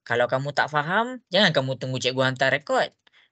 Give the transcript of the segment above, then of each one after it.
Kalau kamu tak faham, jangan kamu tunggu cikgu hantar rekod.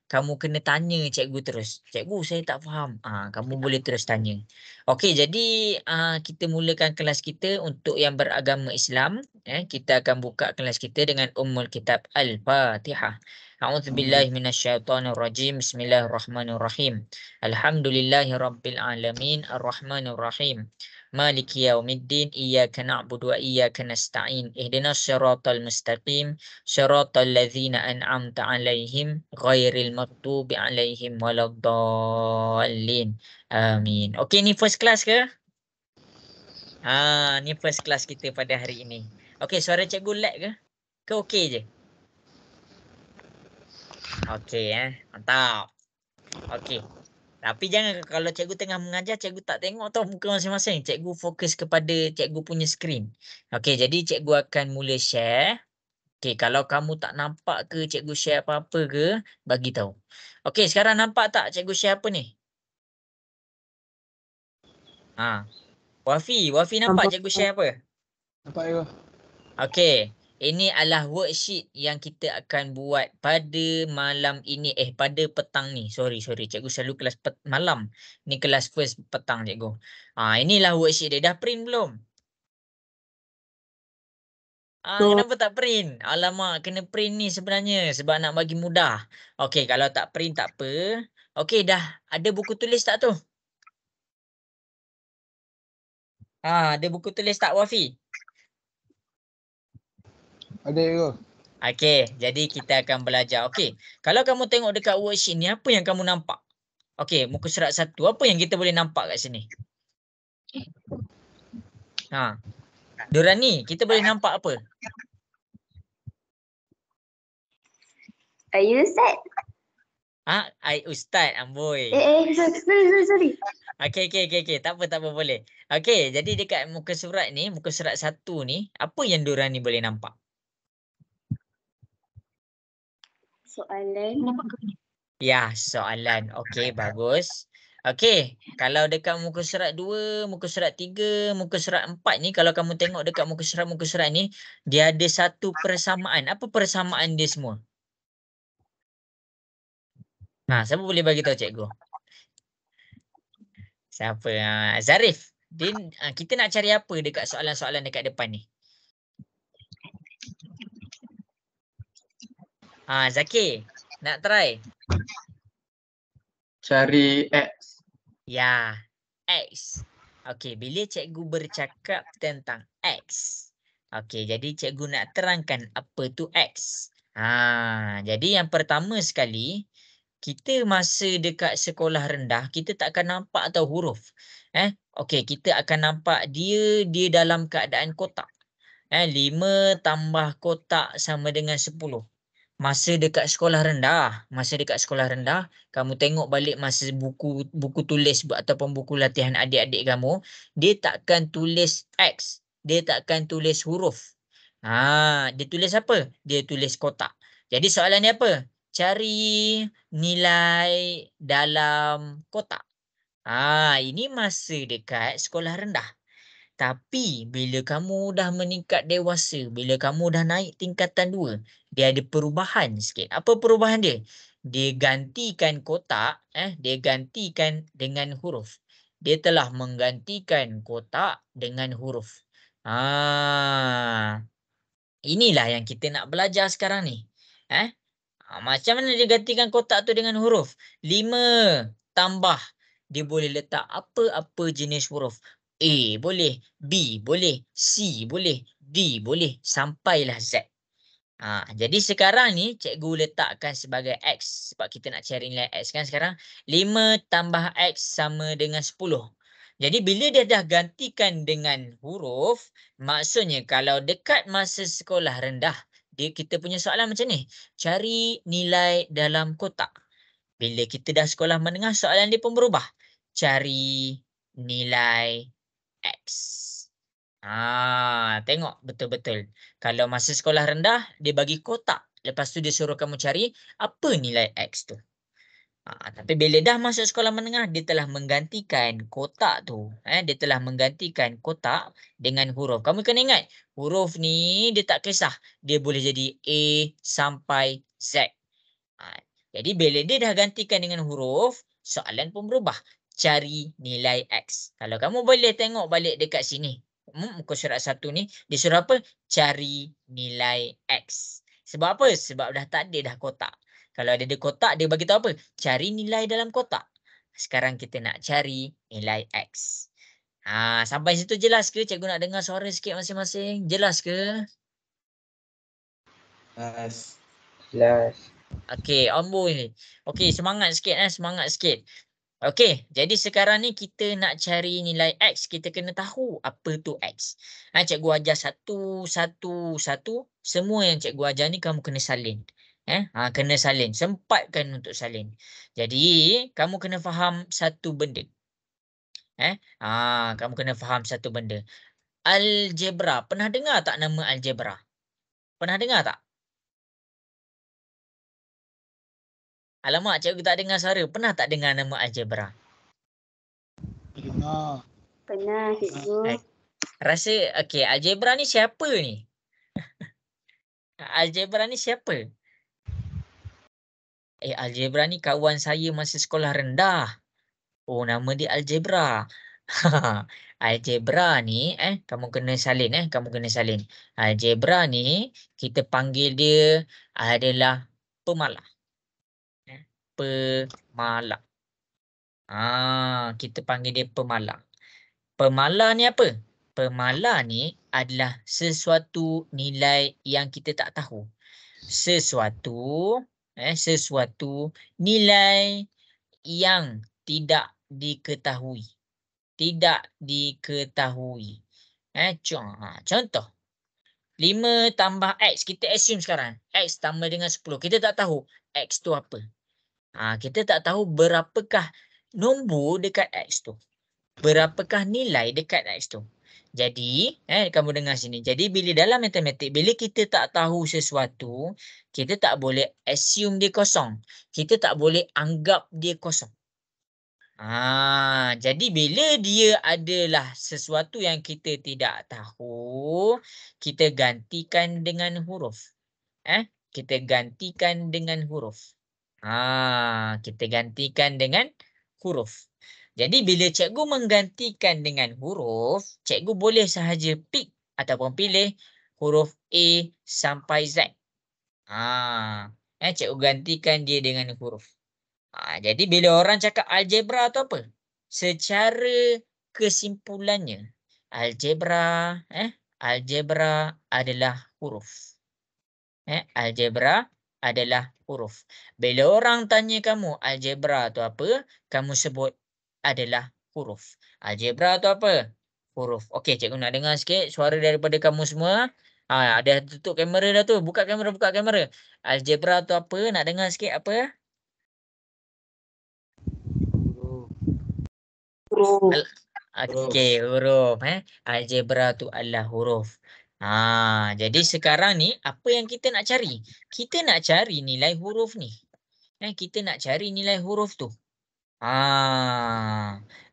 Kamu kena tanya cikgu terus. Cikgu, saya tak faham. Kamu boleh terus tanya. Okey, jadi kita mulakan kelas kita untuk yang beragama Islam. Kita akan buka kelas kita dengan Ummul Kitab Al-Fatihah. A'udzubillahi minasyaitonirrajim. Bismillahirrahmanirrahim. Alhamdulillahirabbil alamin, arrahmanirrahim. Maliki yaumiddin, iyyaka na'budu wa iyyaka nasta'in. Ihdinas siratal mustaqim. Syaratal ladzina an'amta 'alaihim ghairil maghdubi 'alaihim waladdallin. Amin. Okey, ni first class ke? Ni first class kita pada hari ini. Okey, suara cikgu lag ke? Ke okey je? Okey mantap. Okey. Tapi jangan kalau cikgu tengah mengajar, cikgu tak tengok tau muka masing-masing. Cikgu fokus kepada cikgu punya skrin. Okey, jadi cikgu akan mula share. Okey, kalau kamu tak nampak ke cikgu share apa-apa ke, bagi tahu. Okey, sekarang nampak tak cikgu share apa ni? Wafi nampak cikgu share apa? Nampak ya. Okey, ini adalah worksheet yang kita akan buat pada malam ini. Pada petang ni. Sorry. Cikgu selalu kelas malam. Ni kelas first petang cikgu. Inilah worksheet dia. Dah print belum? Kenapa tak print? Alamak, kena print ni sebenarnya sebab nak bagi mudah. Okey, kalau tak print tak apa. Okey, dah ada buku tulis tak tu? Ada buku tulis tak, Wafi? Ada ya. Okey, jadi kita akan belajar. Okey, kalau kamu tengok dekat worksheet ni, apa yang kamu nampak? Okey, muka surat 1. Apa yang kita boleh nampak kat sini? Dorani, kita boleh nampak apa? You Ustaz? I Ustaz, amboi. Sorry. Okey. Tak apa, boleh. Okey, jadi dekat muka surat ni, muka surat 1 ni, apa yang Dorani boleh nampak? Soalan. Ya, soalan. Okey, bagus. Okey, kalau dekat muka surat 2, muka surat 3, muka surat 4 ni, kalau kamu tengok dekat muka surat ni, dia ada satu persamaan. Apa persamaan dia semua? Siapa boleh bagi tahu cikgu? Siapa? Zarif. Kita nak cari apa dekat soalan-soalan dekat depan ni? Zakir, nak try? Cari X. Ya, X. Okey, bila cikgu bercakap tentang X. Okey, jadi cikgu nak terangkan apa tu X. Jadi yang pertama sekali, kita masa dekat sekolah rendah, kita tak akan nampak tau huruf. Okey, kita akan nampak dia dalam keadaan kotak. 5 tambah kotak sama dengan 10. Masa dekat sekolah rendah, kamu tengok balik masa buku tulis ataupun buku latihan adik-adik kamu, dia takkan tulis X, dia takkan tulis huruf. Dia tulis apa? Dia tulis kotak. Jadi soalan dia apa? Cari nilai dalam kotak. Ini masa dekat sekolah rendah. Tapi bila kamu dah meningkat dewasa, bila kamu dah naik tingkatan 2, dia ada perubahan sikit. Apa perubahan dia? Dia gantikan kotak, dia gantikan dengan huruf. Dia telah menggantikan kotak dengan huruf. Inilah yang kita nak belajar sekarang ni. Macam mana dia gantikan kotak tu dengan huruf? 5 tambah. Dia boleh letak apa-apa jenis huruf. A boleh, B boleh, C boleh, D boleh, sampailah Z. Jadi sekarang ni cikgu letakkan sebagai X. Sebab kita nak cari nilai X kan sekarang. 5 tambah X sama dengan 10. Jadi bila dia dah gantikan dengan huruf, maksudnya kalau dekat masa sekolah rendah, kita punya soalan macam ni. Cari nilai dalam kotak. Bila kita dah sekolah menengah, soalan dia pun berubah. Cari nilai X. Tengok betul-betul. Kalau masa sekolah rendah, dia bagi kotak. Lepas tu dia suruh kamu cari apa nilai X tu. Tapi bila dah masuk sekolah menengah, dia telah menggantikan kotak tu. Dia telah menggantikan kotak dengan huruf. Kamu kena ingat, huruf ni dia tak kisah. Dia boleh jadi A sampai Z. Jadi bila dia dah gantikan dengan huruf, soalan pun berubah. Cari nilai X. Kalau kamu boleh tengok balik dekat sini. Muka surat 1 ni, dia suruh apa? Cari nilai X. Sebab apa? Sebab dah tak ada dah kotak. Kalau ada di kotak, dia bagi tahu apa? Cari nilai dalam kotak. Sekarang kita nak cari nilai X. Sampai situ jelas ke? Cikgu nak dengar suara sikit masing-masing. Jelas ke? Yes. Jelas. Okey, Ambo ni. Okey, semangat sikit semangat sikit. Okey, jadi sekarang ni kita nak cari nilai X. Kita kena tahu apa tu X. Cikgu ajar satu. Semua yang cikgu ajar ni kamu kena salin. Kena salin. Sempatkan untuk salin. Jadi, kamu kena faham satu benda. Kamu kena faham satu benda. Algebra. Pernah dengar tak nama algebra? Pernah dengar tak? Alamak, cikgu tak dengar suara. Pernah tak dengar nama algebra? Dengar. Pernah, cikgu. Rasa, okey, algebra ni siapa ni? Algebra ni siapa? Algebra ni kawan saya masa sekolah rendah. Oh, nama dia algebra. Algebra ni, kamu kena salin, kamu kena salin. Algebra ni, kita panggil dia adalah pemalas. Pemalas. Kita panggil dia pemalas. Pemalas ni apa? Pemalas ni adalah sesuatu nilai yang kita tak tahu. Sesuatu nilai yang tidak diketahui. Tidak diketahui. Contoh. 5 tambah X. Kita assume sekarang. X tambah dengan 10. Kita tak tahu X tu apa. Kita tak tahu berapakah nombor dekat X tu. Berapakah nilai dekat X tu. Jadi, kamu dengar sini. Jadi, bila dalam matematik, bila kita tak tahu sesuatu, kita tak boleh assume dia kosong. Kita tak boleh anggap dia kosong. Jadi, bila dia adalah sesuatu yang kita tidak tahu, kita gantikan dengan huruf. Kita gantikan dengan huruf. Kita gantikan dengan huruf. Jadi bila cikgu menggantikan dengan huruf, cikgu boleh sahaja pick ataupun pilih huruf A sampai Z. Cikgu gantikan dia dengan huruf. Jadi bila orang cakap algebra tu apa? Secara kesimpulannya, algebra adalah huruf. Algebra adalah huruf. Bila orang tanya kamu algebra tu apa, kamu sebut adalah huruf. Algebra tu apa? Huruf. Okey, cikgu nak dengar sikit suara daripada kamu semua. Ada tutup kamera dah tu. Buka kamera. Algebra tu apa? Nak dengar sikit apa? Huruf. Okey, huruf. Algebra tu adalah huruf. Jadi sekarang ni apa yang kita nak cari? Kita nak cari nilai huruf ni. Kita nak cari nilai huruf tu.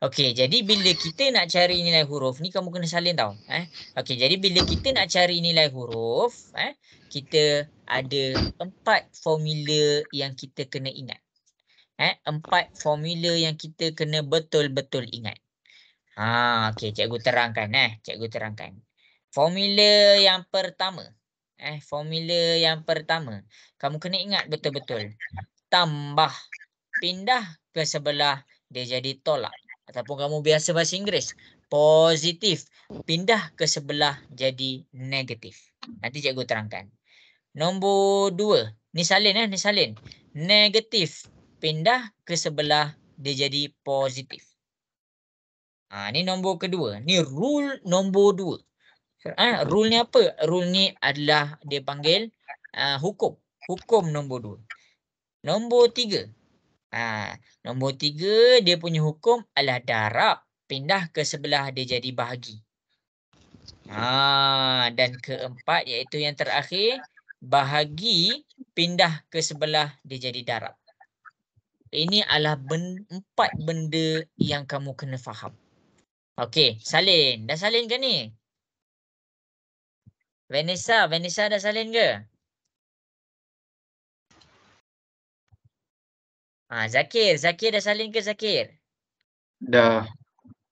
Okey, jadi bila kita nak cari nilai huruf ni, kamu kena salin tau. Okey, jadi bila kita nak cari nilai huruf, kita ada 4 formula yang kita kena ingat. 4 formula yang kita kena betul-betul ingat. Okey, cikgu terangkan. Cikgu terangkan. Formula yang pertama. Formula yang pertama. Kamu kena ingat betul-betul. Tambah. Pindah ke sebelah, dia jadi tolak. Ataupun kamu biasa bahasa Inggeris. Positif. Pindah ke sebelah, jadi negatif. Nanti cikgu terangkan. Nombor 2. Ni salin. Ni salin. Negatif. Pindah ke sebelah, dia jadi positif. Ni nombor kedua. Ni rule nombor 2. Rule ni apa? Rule ni adalah dia panggil hukum. Hukum nombor 2. Nombor 3. Nombor 3 dia punya hukum adalah darab. Pindah ke sebelah dia jadi bahagi. Dan keempat iaitu yang terakhir. Bahagi pindah ke sebelah dia jadi darab. Ini adalah 4 benda yang kamu kena faham. Okey, salin. Dah salin ke ni? Vanessa dah salin ke? Zakir dah salin ke Zakir? Dah.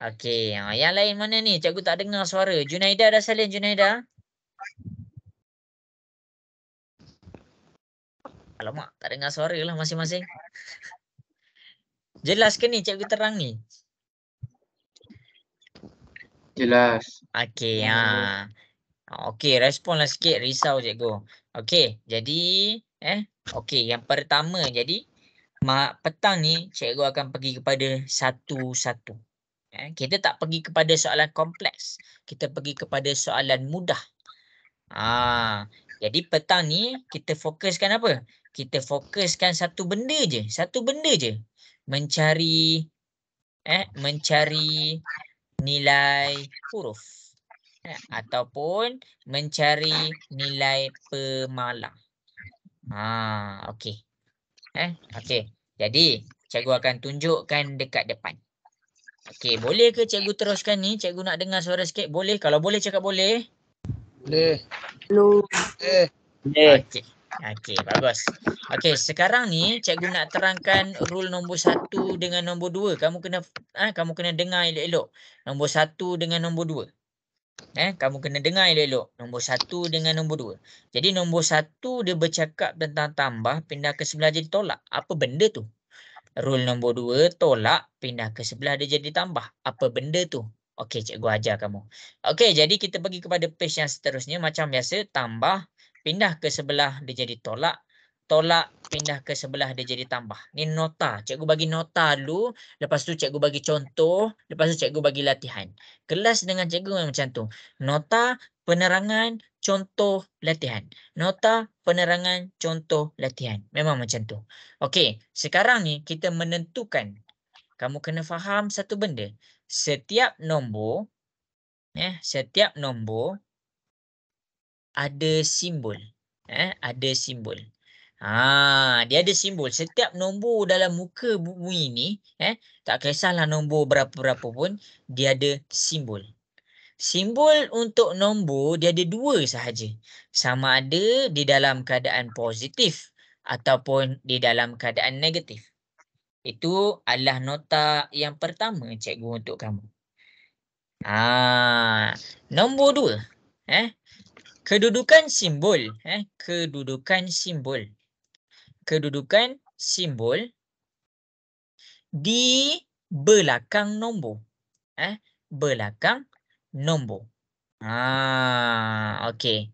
Okey, yang lain mana ni? Cikgu tak dengar suara. Junaida dah salin, Junaida? Alamak, tak dengar suara lah masing-masing. Jelas ke ni cikgu terang ni? Jelas. Okey, okey, responlah sikit, risau cikgu. Okey, jadi okey, yang pertama jadi petang ni cikgu akan pergi kepada satu-satu. Kita tak pergi kepada soalan kompleks. Kita pergi kepada soalan mudah. Jadi petang ni kita fokuskan apa? Kita fokuskan satu benda je. Satu benda je. Mencari nilai huruf. Ataupun mencari nilai pemalang. Okey. Okey. Jadi cikgu akan tunjukkan dekat depan. Okey, boleh ke cikgu teruskan ni? Cikgu nak dengar suara sikit. Boleh? Kalau boleh cakap boleh. Boleh. Boleh. Okey. Okey, bagus. Okey, sekarang ni cikgu nak terangkan rule nombor 1 dengan nombor 2. Kamu kena dengar elok-elok. Nombor 1 dengan nombor 2. Kamu kena dengar elok-elok. Nombor 1 dengan nombor 2. Jadi nombor 1 dia bercakap tentang tambah, pindah ke sebelah jadi tolak. Apa benda tu? Rule nombor 2, tolak, pindah ke sebelah dia jadi tambah. Apa benda tu? Okey, cikgu ajar kamu. Okey, jadi kita pergi kepada page yang seterusnya. Macam biasa, tambah, pindah ke sebelah dia jadi tolak. Tolak, pindah ke sebelah dia jadi tambah. Ni nota. Cikgu bagi nota dulu. Lepas tu cikgu bagi contoh. Lepas tu cikgu bagi latihan. Kelas dengan cikgu memang macam tu. Nota, penerangan, contoh, latihan. Nota, penerangan, contoh, latihan. Memang macam tu. Okey, sekarang ni kita menentukan. Kamu kena faham satu benda. Setiap nombor ada simbol. Ada simbol. Dia ada simbol. Setiap nombor dalam muka bumi ni, tak kisahlah nombor berapa-berapa pun, dia ada simbol. Simbol untuk nombor dia ada 2 sahaja. Sama ada di dalam keadaan positif ataupun di dalam keadaan negatif. Itu adalah nota yang pertama cikgu untuk kamu. Nombor 2. Kedudukan simbol. Kedudukan simbol. Kedudukan simbol di belakang nombor. Belakang nombor. Okey.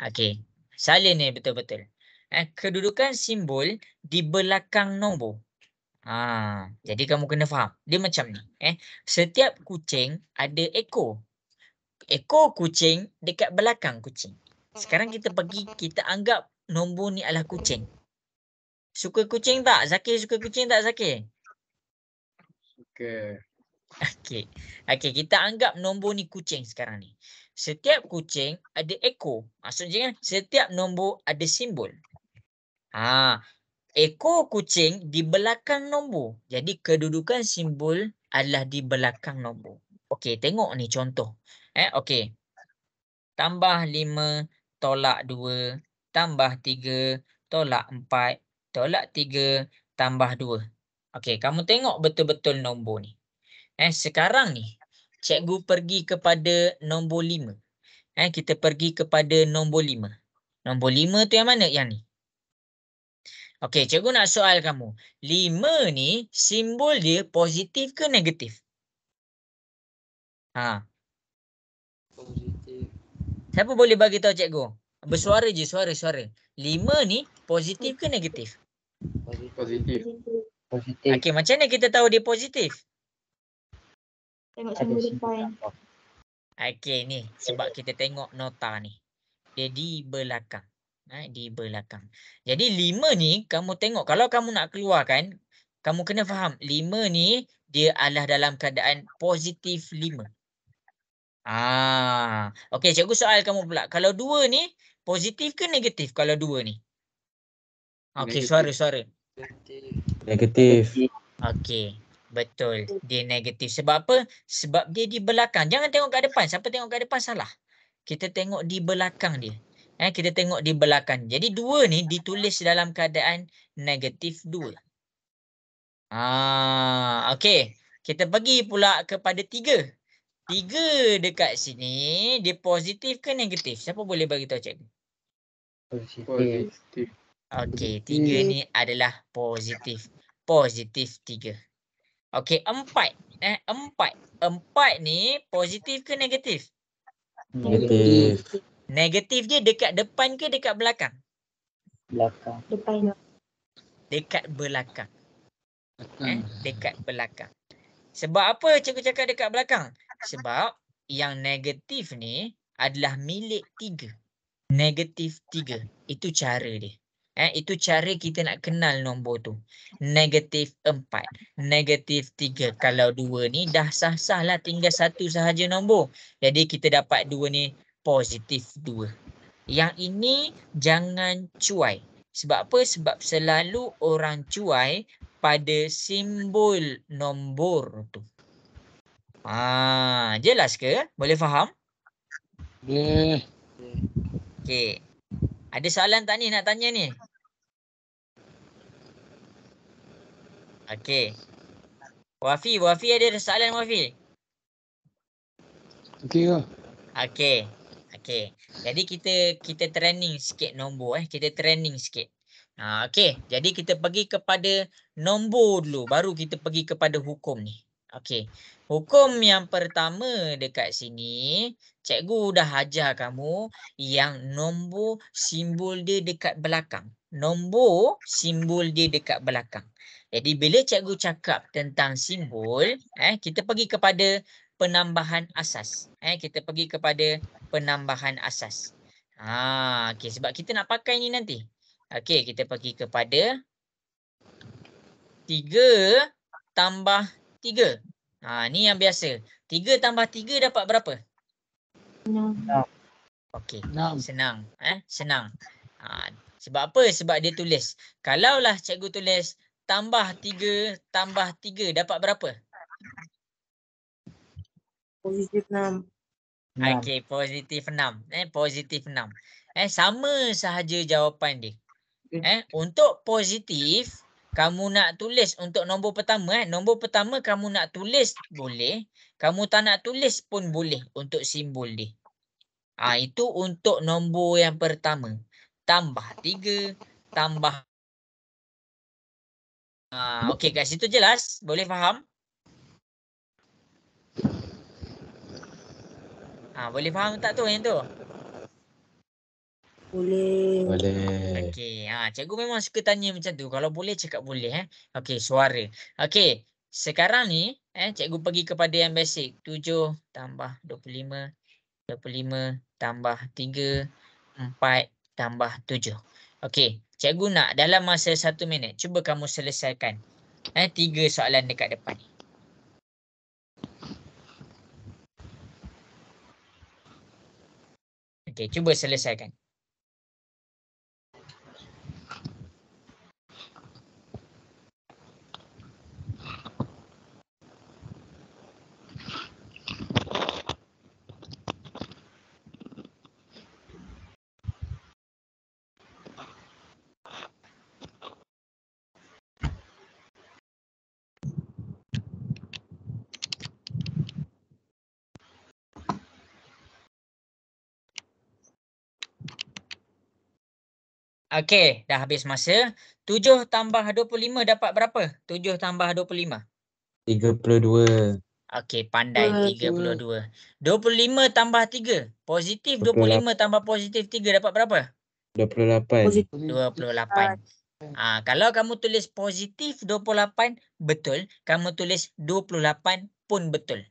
Okey. Salin ni betul-betul. Kedudukan simbol di belakang nombor. Jadi kamu kena faham. Dia macam ni. Setiap kucing ada ekor. Ekor kucing dekat belakang kucing. Sekarang kita anggap nombor ni adalah kucing. Suka kucing tak? Zakir suka kucing tak, Zakir? Suka. Okey. Okey, kita anggap nombor ni kucing sekarang ni. Setiap kucing ada ekor. Maksudnya setiap nombor ada simbol. Ekor kucing di belakang nombor. Jadi kedudukan simbol adalah di belakang nombor. Okey, tengok ni contoh. Okey. Tambah 5 tolak 2 tambah 3 tolak 4 tolak 3 tambah 2. Okey, kamu tengok betul-betul nombor ni. Sekarang ni cikgu pergi kepada nombor 5. Kita pergi kepada nombor 5. Nombor 5 tu yang mana? Yang ni. Okey, cikgu nak soal kamu. 5 ni simbol dia positif ke negatif? Positif. Siapa boleh bagi tahu cikgu? Bersuara je, suara. 5 ni positif ke negatif? Positif. Positif. Okey, macam mana kita tahu dia positif? Tengok simbol depan. Okey, ni sebab kita tengok nota ni. Dia di belakang. Di belakang. Jadi 5 ni kamu tengok. Kalau kamu nak keluarkan, kamu kena faham. 5 ni dia adalah dalam keadaan positif 5. Okey, cikgu soal kamu pula. Kalau 2 ni positif ke negatif kalau 2 ni? Okey, suara. Negatif. Okey, betul. Dia negatif. Sebab apa? Sebab dia di belakang. Jangan tengok kat depan. Siapa tengok kat depan salah. Kita tengok di belakang dia. Kita tengok di belakang. Jadi 2 ni ditulis dalam keadaan negatif 2. Okey. Kita pergi pula kepada 3. 3 dekat sini, dia positif ke negatif? Siapa boleh bagi tahu cikgu? Positif. Okey, 3 ni adalah positif. Positif 3. Okey, 4. 4. 4 ni positif ke negatif? Negatif. Negatif dia dekat depan ke dekat belakang? Belakang. Depan. Dekat belakang. Dekat belakang. Sebab apa cikgu cakap dekat belakang? Sebab yang negatif ni adalah milik 3. Negatif 3. Itu cara dia. Itu cara kita nak kenal nombor tu. Negatif 4. Negatif 3. Kalau 2 ni dah sah-sah lah. Tinggal 1 sahaja nombor. Jadi kita dapat 2 ni positif 2. Yang ini jangan cuai. Sebab apa? Sebab selalu orang cuai pada simbol nombor tu. Jelas ke? Boleh faham? Boleh. Okey. Ada soalan tak ni nak tanya ni? Okey. Wafi ada soalan Wafi? Okey ke? Okey. Jadi kita training sikit nombor Kita training sikit. Okey. Jadi kita pergi kepada nombor dulu baru kita pergi kepada hukum ni. Okey. Hukum yang pertama dekat sini, cikgu dah ajar kamu yang nombor simbol dia dekat belakang. Nombor simbol dia dekat belakang. Jadi bila cikgu cakap tentang simbol, kita pergi kepada penambahan asas. Kita pergi kepada penambahan asas. Okey, sebab kita nak pakai ni nanti. Okey, kita pergi kepada 3 tambah 3. Ni yang biasa. 3 tambah 3 dapat berapa? 6. Okey, 6. senang. Senang. Sebab apa? Sebab dia tulis. Kalaulah cikgu tulis tambah 3 tambah 3 dapat berapa? Positif 6. Okey, positif 6. Positif 6. Sama sahaja jawapan dia. Untuk positif, kamu nak tulis untuk nombor pertama. Nombor pertama kamu nak tulis boleh. Kamu tak nak tulis pun boleh untuk simbol dia. Itu untuk nombor yang pertama. Tambah 3, tambah. Okey, kat situ jelas? Boleh faham? Boleh faham tak tu yang tu? Boleh. Boleh. Okey, cikgu memang suka tanya macam tu. Kalau boleh cakap boleh Okey, suara. Okey, sekarang ni cikgu pergi kepada yang basic. 7 tambah 25, 25 tambah 3, 4 tambah 7. Okey, cikgu nak dalam masa 1 minit, cuba kamu selesaikan 3 soalan dekat depan ni. Okey, cuba selesaikan. Okey, dah habis masa. 7 tambah 25 dapat berapa? 7 tambah 25. 32. Okey, pandai. 32. 25 tambah 3. Positif 25 tambah positif 3 dapat berapa? 28. Positif. 28. Kalau kamu tulis positif 28 betul, kamu tulis 28 pun betul.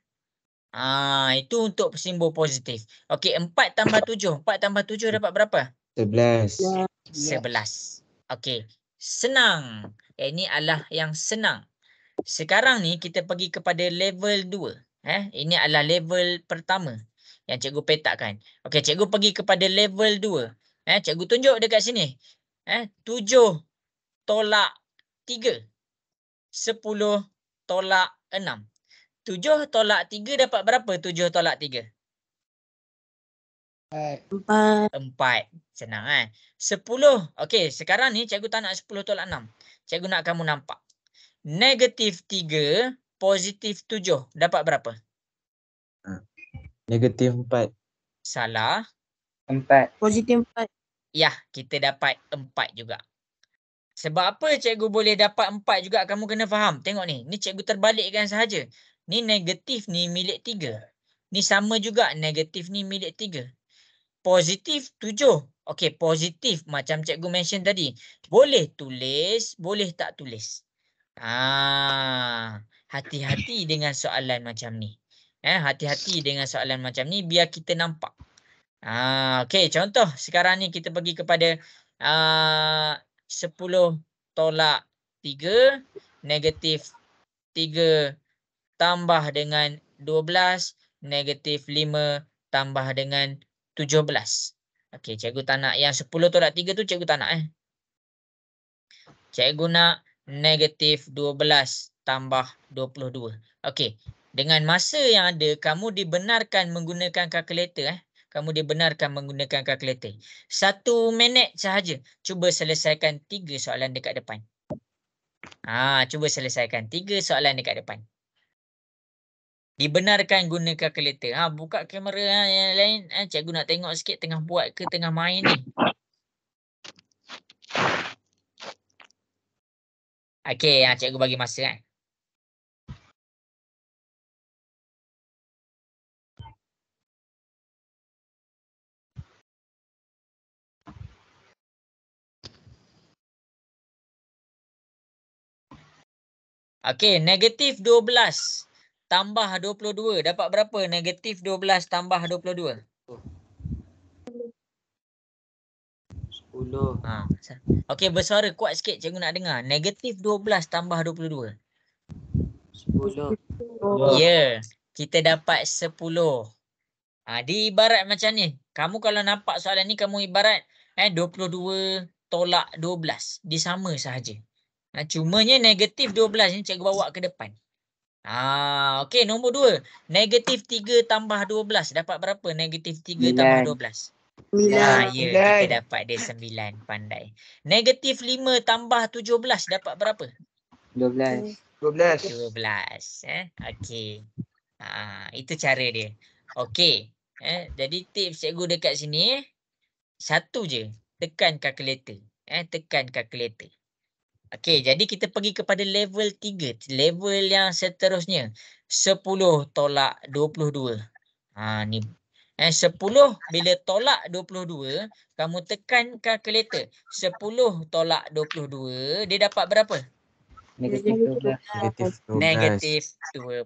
Itu untuk simbol positif. Okey, 4 tambah 7. 4 tambah 7 dapat berapa? 11. 11. Okey, senang. Ini adalah yang senang. Sekarang ni kita pergi kepada level 2. Ini adalah level pertama yang cikgu petakkan. Okey, cikgu pergi kepada level 2. Cikgu tunjuk dekat sini. 7 tolak 3. 10 tolak 6. 7 tolak 3 dapat berapa 7 tolak 3? 4. 4. Senang kan? 10. Okey, sekarang ni cikgu tak nak 10 tolak 6. Cikgu nak kamu nampak. Negatif 3, positif 7. Dapat berapa? Negatif 4. Salah. 4. Positif 4. Ya, kita dapat 4 juga. Sebab apa cikgu boleh dapat 4 juga, kamu kena faham. Tengok ni, ni cikgu terbalikkan sahaja. Ni negatif ni milik 3. Ni sama juga, negatif ni milik 3. Positif 7. Okey, positif macam cikgu mention tadi. Boleh tulis, boleh tak tulis. Hati-hati dengan soalan macam ni. Hati-hati dengan soalan macam ni biar kita nampak. Okey, contoh sekarang ni kita pergi kepada 10 tolak 3, negatif 3 tambah dengan 12, negatif 5 tambah dengan 17. Okey, cikgu tak nak yang 10 tolak 3 tu cikgu tak nak. Cikgu nak negatif 12 tambah 22. Okey, dengan masa yang ada, kamu dibenarkan menggunakan kalkulator. Kamu dibenarkan menggunakan kalkulator. 1 minit sahaja. Cuba selesaikan 3 soalan dekat depan. Cuba selesaikan 3 soalan dekat depan. Dibenarkan guna kalkulator. Buka kamera yang lain. Cikgu nak tengok sikit tengah buat ke tengah main ni. Okey, cikgu bagi masa. Okey, negatif 12 tambah 22. Dapat berapa negatif 12 tambah 22? 10. Okey, bersuara kuat sikit cikgu nak dengar. Negatif 12 tambah 22. 10. Ya, kita dapat 10. Dia ibarat macam ni. Kamu kalau nampak soalan ni, kamu ibarat 22 tolak 12. Dia sama sahaja. Cumanya negatif 12 ni cikgu bawa ke depan. Okey, nombor 2. Negatif 3 tambah 12. Dapat berapa negatif 3 tambah 12? 9. Ya, kita dapat dia 9. Pandai. Negatif 5 tambah 17. Dapat berapa? 12. 12. Okey. Itu cara dia. Okey. Jadi tips cikgu dekat sini. Satu je. Tekan kalkulator. Tekan kalkulator. Okey, jadi kita pergi kepada level 3. Level yang seterusnya. 10 tolak 22. Ni. 10 bila tolak 22, kamu tekan kalkulator. 10 tolak 22, dia dapat berapa? Negatif 12. Negatif 12. Negatif 12.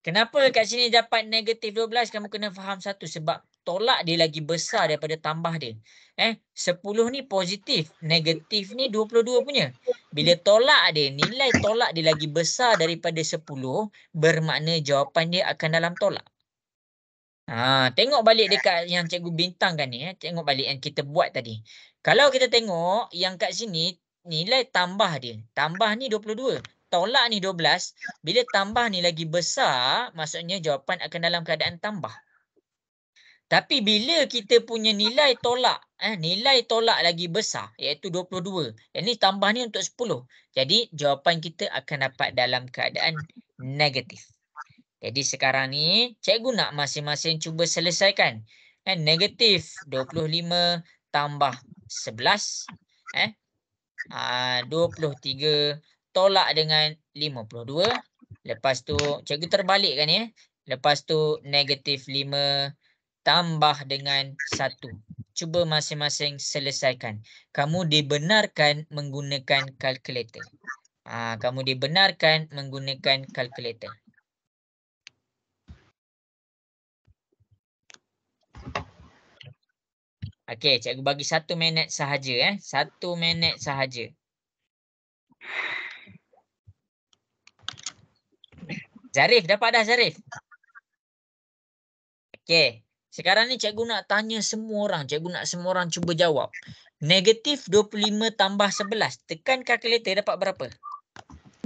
Kenapa kat sini dapat negatif 12? Kamu kena faham satu. Sebab tolak dia lagi besar daripada tambah dia. 10 ni positif. Negatif ni 22 punya. Bila tolak dia, nilai tolak dia lagi besar daripada 10. Bermakna jawapan dia akan dalam tolak. Tengok balik dekat yang cikgu bintangkan ni. Tengok balik yang kita buat tadi. Kalau kita tengok yang kat sini, nilai tambah dia. Tambah ni 22. Tolak ni 12. Bila tambah ni lagi besar, maksudnya jawapan akan dalam keadaan tambah. Tapi bila kita punya nilai tolak lagi besar, iaitu 22. Yang ni tambah ni untuk 10. Jadi jawapan kita akan dapat dalam keadaan negatif. Jadi sekarang ni, cikgu nak masing-masing cuba selesaikan. Negatif 25 tambah 11. 23 tolak dengan 52. Lepas tu, cikgu terbalikkan ni. Lepas tu, negatif 5 tambah dengan 1. Cuba masing-masing selesaikan. Kamu dibenarkan menggunakan kalkulator. Kamu dibenarkan menggunakan kalkulator. Okey, cikgu bagi 1 minit sahaja. 1 minit sahaja. Zarif, dapat dah Zarif? Okey. Sekarang ni cikgu nak tanya semua orang. Cikgu nak semua orang cuba jawab. Negatif 25 tambah 11. Tekan kalkulator dapat berapa?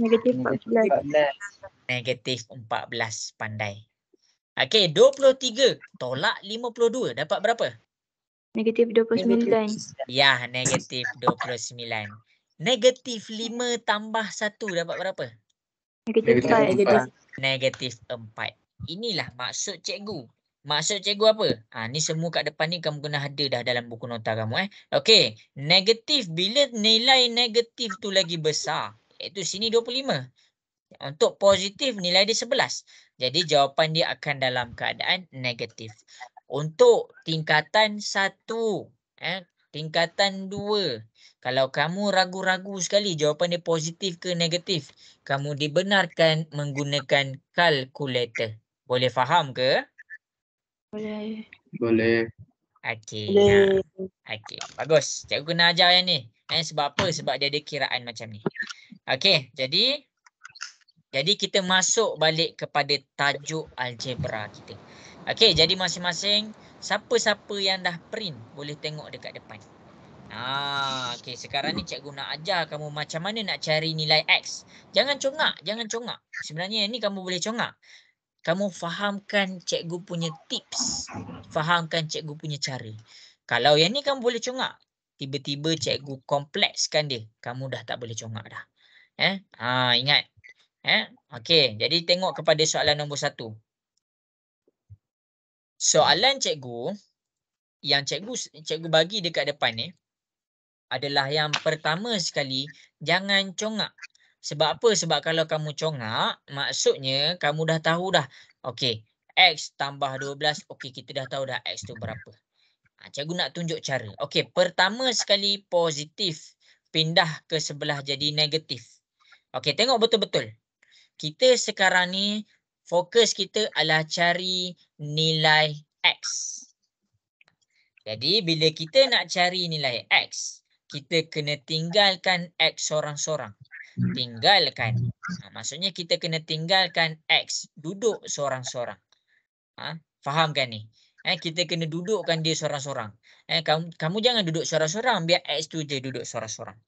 Negatif Negatif 14. 14. Negatif 14. Pandai. Okey, 23 tolak 52. Dapat berapa? Negatif 29. Ya, negatif 29. Negatif 5 tambah 1 dapat berapa? Negatif 4. Negatif 4. Inilah maksud cikgu. Maksud cikgu apa? Ni semua kat depan ni kamu kena ada dah dalam buku nota kamu. Okey, negatif bila nilai negatif tu lagi besar, iaitu sini 25. Untuk positif nilai dia 11. Jadi jawapan dia akan dalam keadaan negatif. Untuk tingkatan 1, tingkatan 2, kalau kamu ragu-ragu sekali jawapan dia positif ke negatif, kamu dibenarkan menggunakan kalkulator. Boleh faham ke? Boleh. Boleh. Okey. Boleh. Okey, bagus. Cikgu kena ajar yang ni. Sebab apa? Sebab dia ada kiraan macam ni. Okey, jadi kita masuk balik kepada tajuk algebra kita. Okey, jadi masing-masing siapa-siapa yang dah print boleh tengok dekat depan. Okey, sekarang ni cikgu nak ajar kamu macam mana nak cari nilai X. Jangan congak. Sebenarnya ni kamu boleh congak. Kamu fahamkan cikgu punya tips. Fahamkan cikgu punya cara. Kalau yang ni kamu boleh congak, tiba-tiba cikgu komplekskan dia, kamu dah tak boleh congak dah. Ingat. Okey, jadi tengok kepada soalan nombor 1. Soalan cikgu yang cikgu bagi dekat depan ni adalah yang pertama sekali, jangan congak. Sebab apa? Sebab kalau kamu congak, maksudnya kamu dah tahu dah. Okey, X tambah 12, okey kita dah tahu dah X tu berapa. Cikgu nak tunjuk cara. Okey, pertama sekali positif, pindah ke sebelah jadi negatif. Okey, tengok betul-betul. Kita sekarang ni fokus kita adalah cari nilai X. Jadi bila kita nak cari nilai X, kita kena tinggalkan X sorang-sorang. Tinggalkan. Maksudnya kita kena tinggalkan X duduk sorang-sorang. Faham kan ni? Kita kena dudukkan dia sorang-sorang. Kamu jangan duduk sorang-sorang, biar X tu je duduk sorang-sorang.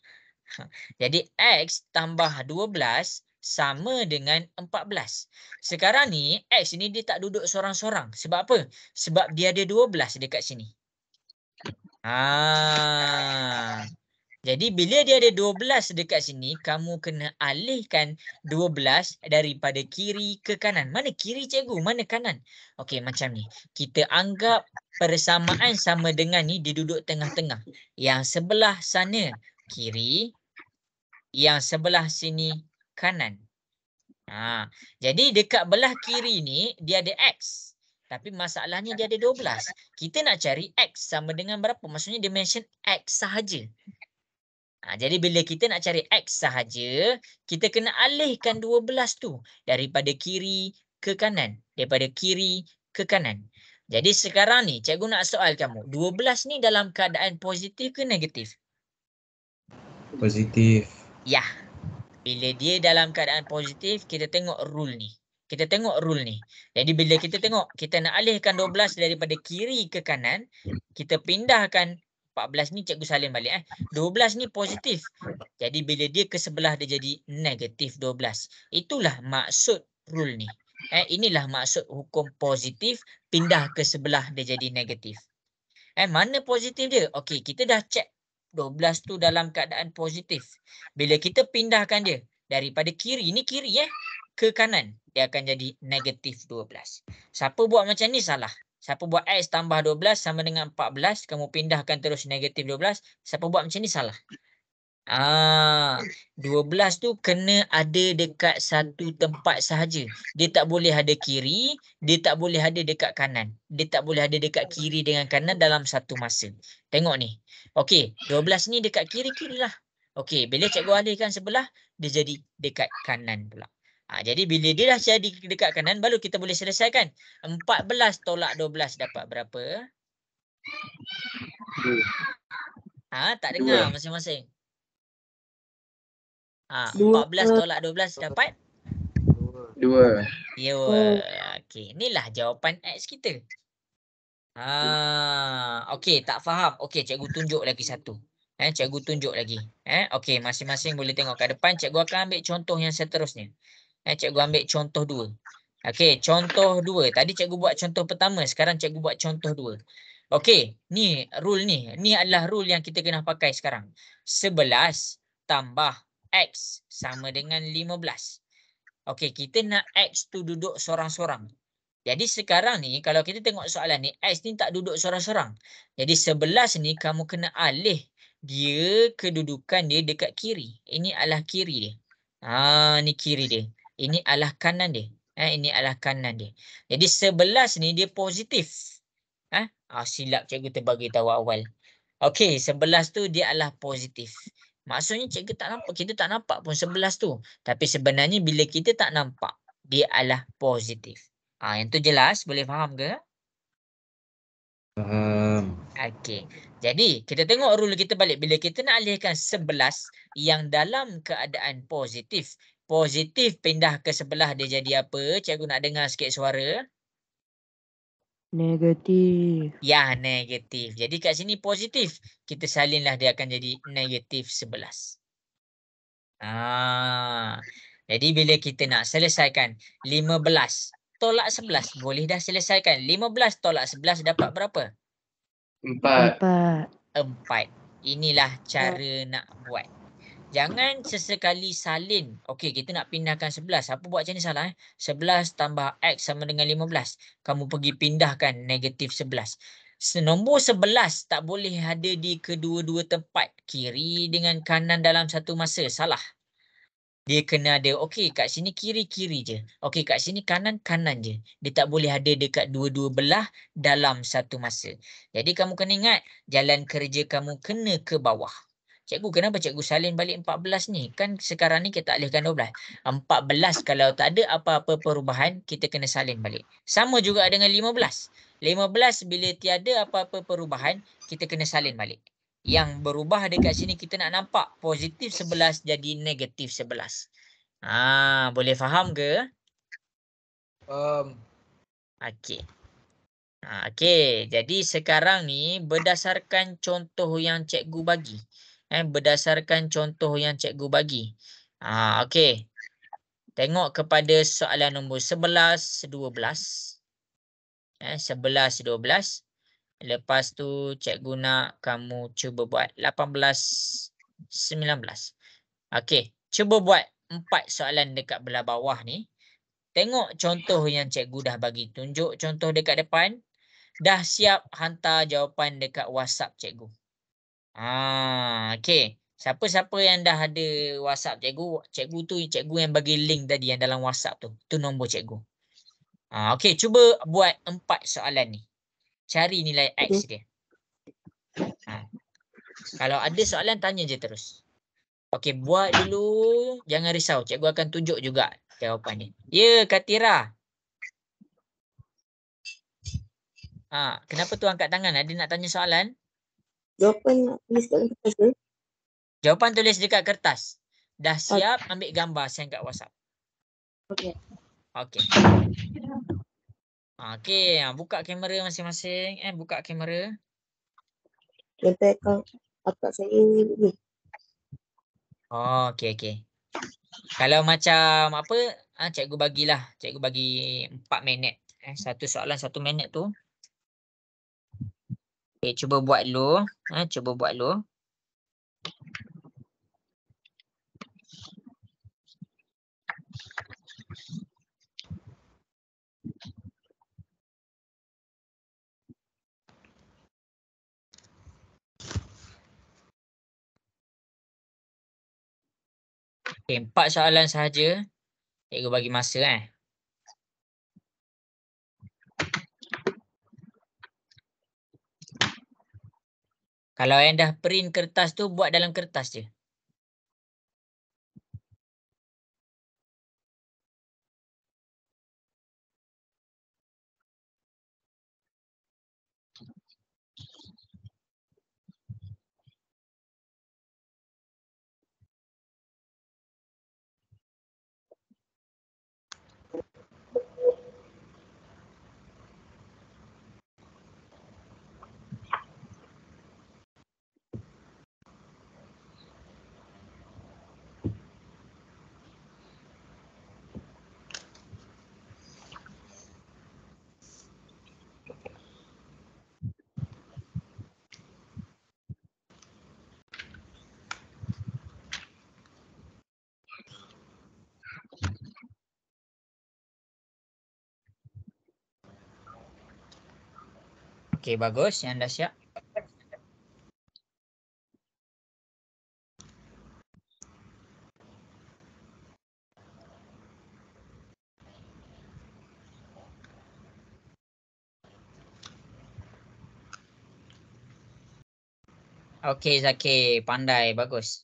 Jadi X tambah 12 sama dengan 14. Sekarang ni X ni dia tak duduk sorang-sorang. Sebab apa? Sebab dia ada 12 dekat sini. Jadi bila dia ada 12 dekat sini, kamu kena alihkan 12 daripada kiri ke kanan. Mana kiri cikgu? Mana kanan? Okey, macam ni. Kita anggap persamaan sama dengan ni dia duduk tengah-tengah. Yang sebelah sana kiri, yang sebelah sini kanan. Jadi dekat belah kiri ni dia ada X. Tapi masalahnya dia ada 12. Kita nak cari X sama dengan berapa? Maksudnya dimension X sahaja. Jadi bila kita nak cari X sahaja, kita kena alihkan 12 tu daripada kiri ke kanan. Daripada kiri ke kanan. Jadi sekarang ni cikgu nak soal kamu. 12 ni dalam keadaan positif ke negatif? Positif. Ya. Bila dia dalam keadaan positif, kita tengok rule ni. Jadi bila kita tengok, kita nak alihkan 12 daripada kiri ke kanan, kita pindahkan 14 ni cikgu salin balik. 12 ni positif. Jadi bila dia ke sebelah dia jadi negatif 12. Itulah maksud rule ni. Inilah maksud hukum positif, pindah ke sebelah dia jadi negatif. Mana positif dia? Okey, kita dah check 12 tu dalam keadaan positif. Bila kita pindahkan dia daripada kiri, ni kiri ke kanan, dia akan jadi negatif 12. Siapa buat macam ni salah. Siapa buat X tambah 12 sama dengan 14, kamu pindahkan terus negatif 12, siapa buat macam ni salah. 12 tu kena ada dekat satu tempat sahaja. Dia tak boleh ada kiri, dia tak boleh ada dekat kanan. Dia tak boleh ada dekat kiri dengan kanan dalam satu masa. Tengok ni. Okey, 12 ni dekat kiri-kiri lah. Okey, bila cikgu alihkan sebelah, dia jadi dekat kanan pula. Jadi bila dia dah jadi dekat kanan, baru kita boleh selesaikan. 14 tolak 12 dapat berapa? Tak dengar masing-masing. 14 tolak 12 dapat? 2. Okey, inilah jawapan X kita. Okey, tak faham. Okey, cikgu tunjuk lagi satu. Cikgu tunjuk lagi. Okey, masing-masing boleh tengok kat depan. Cikgu akan ambil contoh yang seterusnya. Cikgu ambil contoh 2. Okey, contoh 2. Tadi cikgu buat contoh pertama, sekarang cikgu buat contoh 2. Okey, ni rule ni. Ni adalah rule yang kita kena pakai sekarang. 11 tambah X sama dengan 15. Okey, kita nak X tu duduk sorang-sorang. Jadi sekarang ni, kalau kita tengok soalan ni, X ni tak duduk sorang-sorang. Jadi 11 ni kamu kena alih dia kedudukan dia dekat kiri. Ini adalah kiri dia. Ni kiri dia. Ini adalah kanan dia. Ini adalah kanan dia. Jadi 11 ni dia positif. Silap cikgu terbagi tahu awal. Okey, 11 tu dia adalah positif. Maksudnya cikgu tak nampak, kita tak nampak pun 11 tu. Tapi sebenarnya bila kita tak nampak, dia adalah positif. Yang tu jelas, boleh faham ke? Faham. Okey. Jadi, kita tengok rule kita balik. Bila kita nak alihkan 11 yang dalam keadaan positif, positif pindah ke sebelah dia jadi apa? Cikgu nak dengar sikit suara. Negatif. Ya, negatif. Jadi kat sini positif. Kita salinlah dia akan jadi negatif 11. Jadi bila kita nak selesaikan 15 tolak 11, boleh dah selesaikan. 15 tolak 11 dapat berapa? 4. 4. Inilah cara nak buat. Jangan sesekali salin. Okey, kita nak pindahkan 11. Apa buat macam ni salah? 11 tambah X sama dengan 15. Kamu pergi pindahkan negatif 11. Nombor 11 tak boleh ada di kedua-dua tempat. Kiri dengan kanan dalam satu masa. Salah. Dia kena ada, okey kat sini kiri-kiri je. Okey kat sini kanan-kanan je. Dia tak boleh ada dekat dua-dua belah dalam satu masa. Jadi kamu kena ingat, jalan kerja kamu kena ke bawah. Cikgu, kenapa cikgu salin balik 14 ni? Kan sekarang ni kita alihkan 12. 14 kalau tak ada apa-apa perubahan, kita kena salin balik. Sama juga dengan 15. 15 bila tiada apa-apa perubahan, kita kena salin balik. Yang berubah dekat sini kita nak nampak positif 11 jadi negatif 11. Boleh faham ke? Okey. Okey, jadi sekarang ni berdasarkan contoh yang cikgu bagi. Berdasarkan contoh yang cikgu bagi. Okey. Tengok kepada soalan nombor 11, 12. 11, 12. Lepas tu cikgu nak kamu cuba buat 18, 19. Okey, cuba buat 4 soalan dekat belah bawah ni. Tengok contoh yang cikgu dah bagi. Tunjuk contoh dekat depan. Dah siap hantar jawapan dekat WhatsApp cikgu. Okey. Siapa-siapa yang dah ada WhatsApp cikgu, cikgu tu cikgu yang bagi link tadi yang dalam WhatsApp tu. Tu nombor cikgu. Okey, cuba buat 4 soalan ni. Cari nilai X dia. Kalau ada soalan, tanya je terus. Okey, buat dulu. Jangan risau. Cikgu akan tunjuk juga jawapan ni. Ya, Katira. Kenapa tu angkat tangan? Ada nak tanya soalan? Jawapan nak tulis kat kertas ke? Jawapan tulis dekat kertas. Dah siap, ambil gambar send kat WhatsApp. Okey. Okey. Okey, buka kamera masing-masing. Buka kamera. Contoh akak saya ni. Okey, okey. Kalau macam apa, cikgu bagilah. Cikgu bagi 4 minit. Satu soalan 1 minit tu. Okey, cuba buat dulu. Cuba buat dulu. Okey, 4 soalan sahaja. Cikgu bagi masa Kalau yang dah print kertas tu, buat dalam kertas je. Okey, bagus. Yang dah siap. Okey, Zakir. Pandai. Bagus.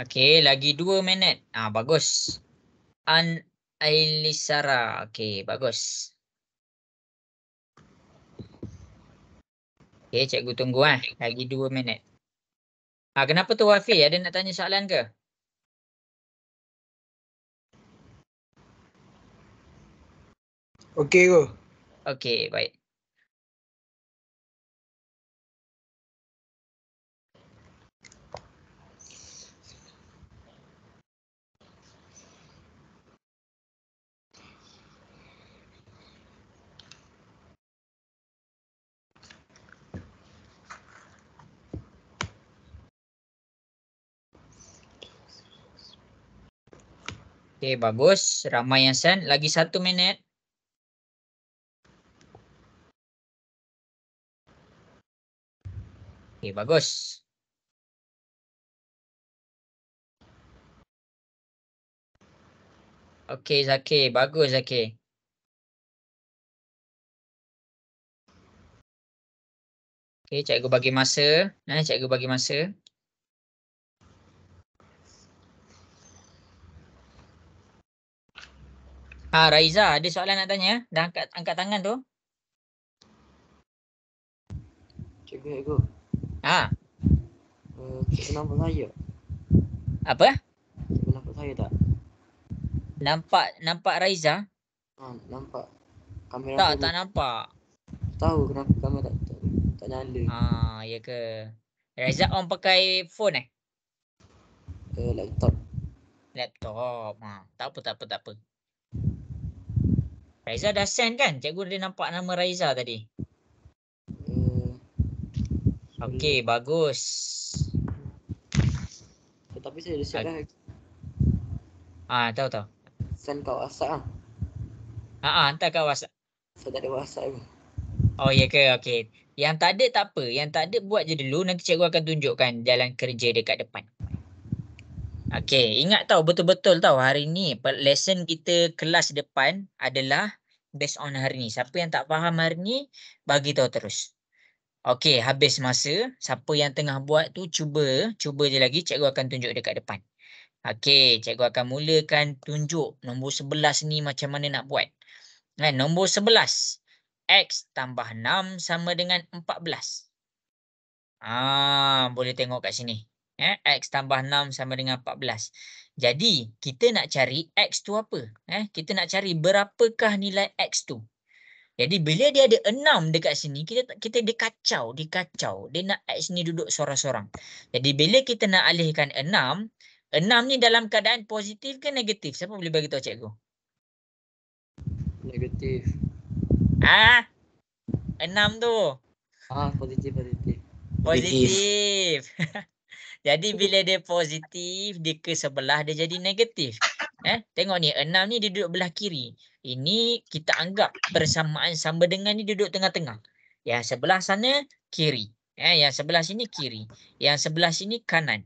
Okey, lagi 2 minit. Bagus. Ailisara. Okey, bagus. Okey, cikgu tunggu lagi 2 minit. Kenapa tu Wafi? Ada nak tanya soalan ke? Okey ke? Okey, baik. Okey, bagus. Ramai yang send. Lagi 1 minit. Okey, bagus. Okey, Zakir. Bagus, Zakir. Okey, cikgu bagi masa. Cikgu bagi masa. Raiza, ada soalan nak tanya? Dah angkat tangan tu. Cikgu. Ha, Cikgu nampak saya? apa? Cikgu nampak saya tak? Nampak Raiza? Nampak. Kamera Tak, saya tak nampak. tahu kenapa kamera tak nyala. Ya ke? Raiza on pakai phone Laptop. Laptop. Tak apa. Raiza dah send kan? Cikgu dia nampak nama Raiza tadi. Okey, bagus. Tetapi saya dah siap dah. Tahu. Send kat WhatsApp Hantar kat WhatsApp. Saya tak ada WhatsApp pun. Oh, ya ke? Okey. Yang tak ada tak apa. Yang tak ada buat je dulu. Nanti cikgu akan tunjukkan jalan kerja dekat depan. Okey, ingat tahu betul-betul tahu hari ni lesson kita kelas depan adalah based on hari ni. Siapa yang tak faham hari ni, bagi tahu terus. Okey, habis masa. Siapa yang tengah buat tu cuba je lagi, cikgu akan tunjuk dekat depan. Okey, cikgu akan mulakan tunjuk nombor 11 ni macam mana nak buat. Nombor 11. X tambah 6 sama dengan 14. Boleh tengok kat sini. X tambah 6 sama dengan 14. Jadi, kita nak cari X tu apa? Kita nak cari berapakah nilai X tu. Jadi, bila dia ada 6 dekat sini, dia kacau. Dia nak X ni duduk sorang-sorang. Jadi, bila kita nak alihkan 6, 6 ni dalam keadaan positif ke negatif? Siapa boleh bagi tahu cikgu? Negatif. 6 tu. Positif. Positif. Jadi bila dia positif, dia ke sebelah, dia jadi negatif. Tengok ni, 6 ni dia duduk belah kiri. Ini kita anggap persamaan sama dengan ni duduk tengah-tengah. Yang sebelah sana, kiri. Yang sebelah sini, kiri. Yang sebelah sini, kanan.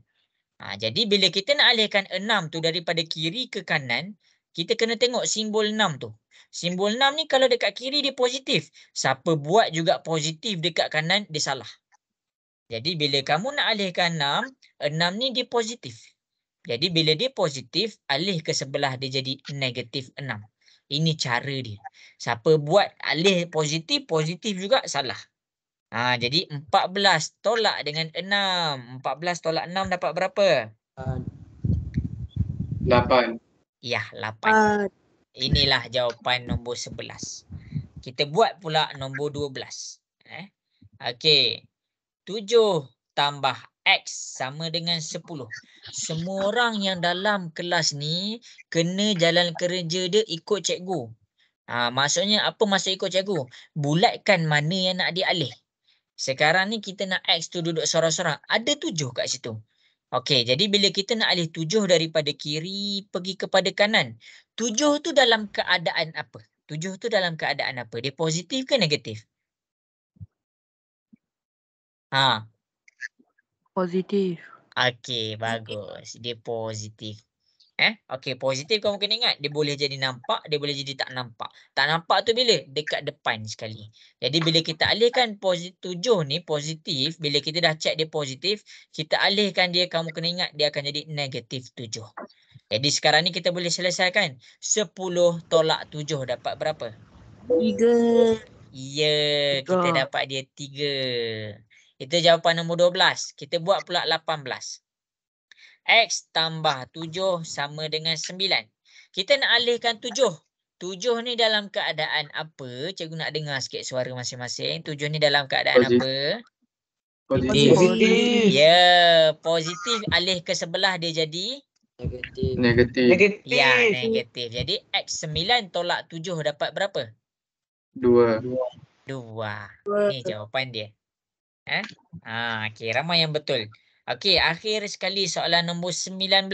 Jadi bila kita nak alihkan 6 tu daripada kiri ke kanan, kita kena tengok simbol 6 tu. Simbol 6 ni kalau dekat kiri dia positif. Siapa buat juga positif dekat kanan, dia salah. Jadi bila kamu nak alihkan 6, 6 ni dia positif. Jadi bila dia positif, alih ke sebelah dia jadi negatif 6. Ini cara dia. Siapa buat alih positif, positif juga salah. Jadi 14 tolak dengan 6. 14 tolak 6 dapat berapa? 8. Ya, 8. Inilah jawapan nombor 11. Kita buat pula nombor 12. Okey. 7 tambah X sama dengan 10. Semua orang yang dalam kelas ni kena jalan kerja dia ikut cikgu. Maksudnya apa maksud ikut cikgu? Bulatkan mana yang nak dialih. Sekarang ni kita nak X tu duduk sorang-sorang. Ada 7 kat situ. Okey, jadi bila kita nak alih 7 daripada kiri pergi kepada kanan. 7 tu dalam keadaan apa? 7 tu dalam keadaan apa? Dia positif ke negatif? Positif. Okey, bagus. Dia positif. Okey, positif kamu kena ingat. Dia boleh jadi nampak, dia boleh jadi tak nampak. Tak nampak tu bila? Dekat depan sekali. Jadi bila kita alihkan 7 ni positif, bila kita dah check dia positif, kita alihkan dia, kamu kena ingat dia akan jadi negatif 7. Jadi sekarang ni kita boleh selesaikan. 10 tolak 7 dapat berapa? 3. Ya, kita dapat dia 3. Itu jawapan nombor 12. Kita buat pula 18. X tambah 7 sama dengan 9. Kita nak alihkan 7. 7 ni dalam keadaan apa? Cikgu nak dengar sikit suara masing-masing. 7 ni dalam keadaan apa? Positif. Ya, positif. Alih ke sebelah dia jadi? Negatif. Ya, negatif. Jadi X 9 tolak 7 dapat berapa? 2. 2. Ni jawapan dia. Okey, ramai yang betul. Okey, akhir sekali soalan nombor 19.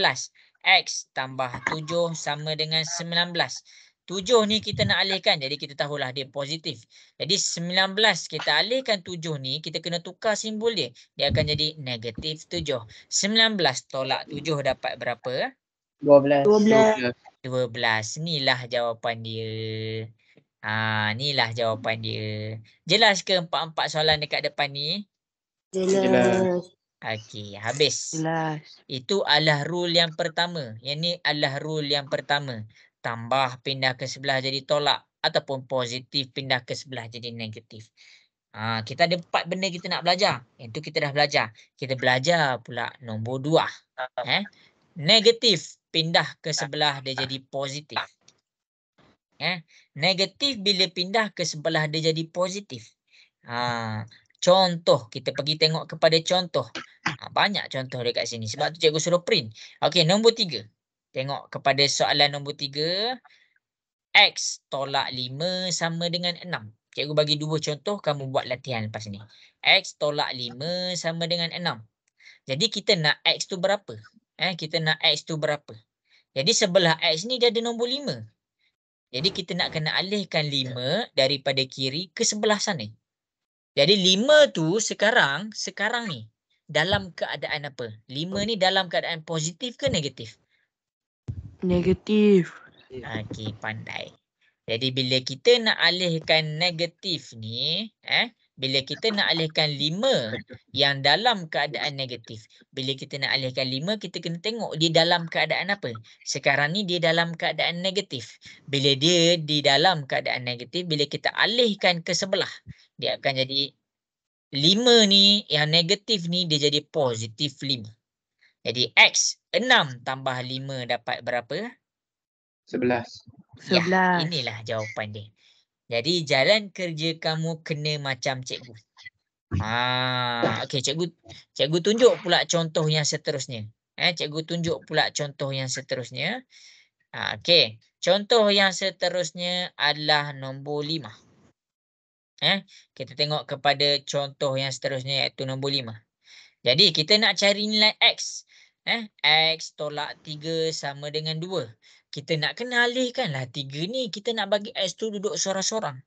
X tambah 7 sama dengan 19. 7 ni kita nak alihkan. Jadi kita tahulah dia positif. Jadi 19 kita alihkan 7 ni, kita kena tukar simbol dia. Dia akan jadi negatif 7. 19 tolak 7 dapat berapa? 12. 12. Inilah jawapan dia. Inilah jawapan dia. Jelas ke 4 soalan dekat depan ni? Jelas. Okey, habis. Jelas. Itu adalah rule yang pertama. Yang ni adalah rule yang pertama. Tambah pindah ke sebelah jadi tolak. Ataupun positif pindah ke sebelah jadi negatif. Kita ada 4 benda kita nak belajar. Yang tu kita dah belajar. Kita belajar pula nombor 2. Negatif pindah ke sebelah dia jadi positif. Negatif bila pindah ke sebelah dia jadi positif. Contoh, kita pergi tengok kepada contoh. Banyak contoh dekat sini. Sebab tu cikgu suruh print. Okey, nombor 3. Tengok kepada soalan nombor 3. X tolak 5 sama dengan 6. Cikgu bagi 2 contoh, kamu buat latihan lepas ni. X tolak 5 sama dengan 6. Jadi kita nak X tu berapa? Kita nak X tu berapa? Jadi sebelah X ni dia ada nombor 5. Jadi kita nak kena alihkan 5 daripada kiri ke sebelah sana. Jadi 5 tu sekarang ni dalam keadaan apa? 5 ni dalam keadaan positif ke negatif? Negatif. Okey, pandai. Jadi bila kita nak alihkan negatif ni, bila kita nak alihkan 5 yang dalam keadaan negatif. Bila kita nak alihkan 5, kita kena tengok dia dalam keadaan apa. Sekarang ni dia dalam keadaan negatif. Bila dia di dalam keadaan negatif, bila kita alihkan ke sebelah, dia akan jadi 5 ni, yang negatif ni dia jadi positif 5. Jadi X 6 tambah 5 dapat berapa? 11. Ya, inilah jawapan dia. Jadi jalan kerja kamu kena macam cikgu. Okey, cikgu tunjuk pula contoh yang seterusnya. Cikgu tunjuk pula contoh yang seterusnya. Okey, contoh yang seterusnya adalah nombor 5. Kita tengok kepada contoh yang seterusnya iaitu nombor 5. Jadi kita nak cari nilai X. X tolak 3 sama dengan 2. Kita nak kena alihkanlah 3 ni. Kita nak bagi X tu duduk sorang-sorang.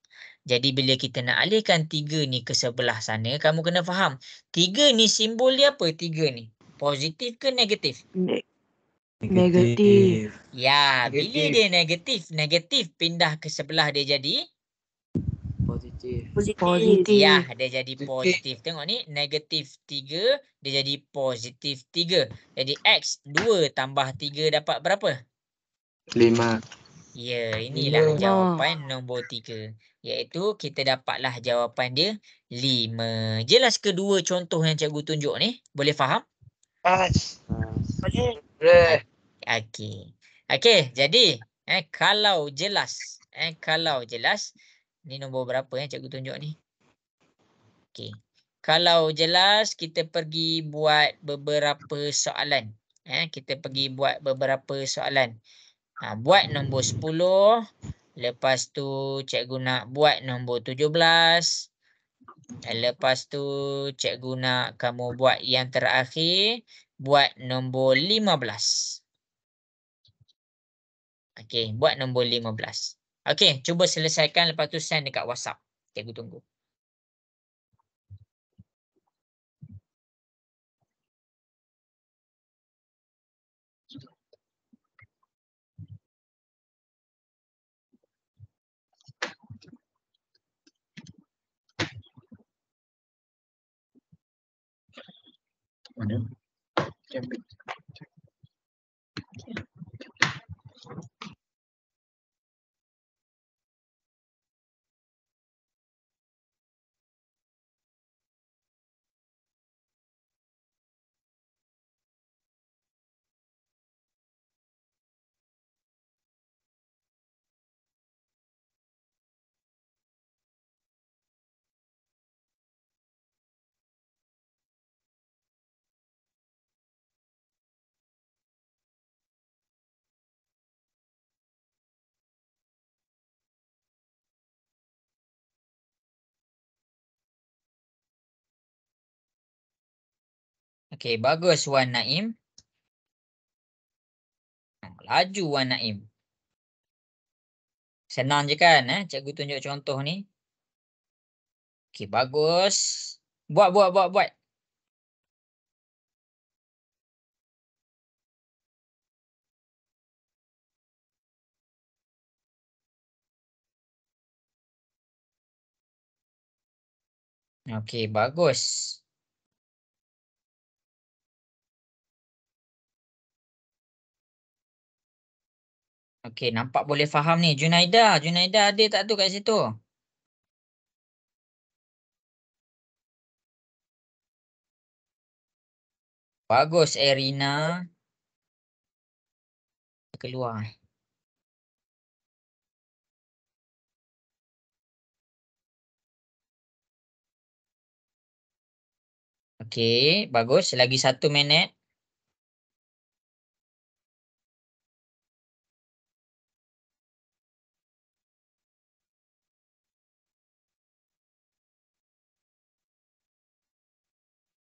Jadi bila kita nak alihkan 3 ni ke sebelah sana, kamu kena faham. 3 ni simbol dia apa 3 ni? Positif ke negatif? Negatif. Ya, bila dia negatif. Negatif pindah ke sebelah dia jadi? Positif. Ya, dia jadi positif. Tengok ni, negatif 3, dia jadi positif 3. Jadi X 2 tambah 3 dapat berapa? 5. Ya, inilah jawapan nombor 3. Iaitu kita dapatlah jawapan dia 5. Jelas kedua contoh yang cikgu tunjuk ni? Boleh faham? Boleh. Okey, jadi kalau jelas, ni nombor berapa cikgu tunjuk ni? Okey. Kalau jelas kita pergi buat beberapa soalan. Kita pergi buat beberapa soalan. Buat nombor 10, Lepas tu cikgu nak buat nombor 17. Lepas tu cikgu nak kamu buat yang terakhir. Buat nombor 15. Okey, buat nombor 15. Okey, cuba selesaikan lepas tu send dekat WhatsApp. Cikgu tunggu. Mana? Camping. Okey, bagus Wan Naim. Laju Wan Naim. Senang je kan cikgu tunjuk contoh ni. Okey, bagus. Buat. Okey, bagus. Okey, nampak boleh faham ni. Junaida ada tak tu kat situ? Bagus Erina. Keluar. Okey, bagus. Lagi 1 minit.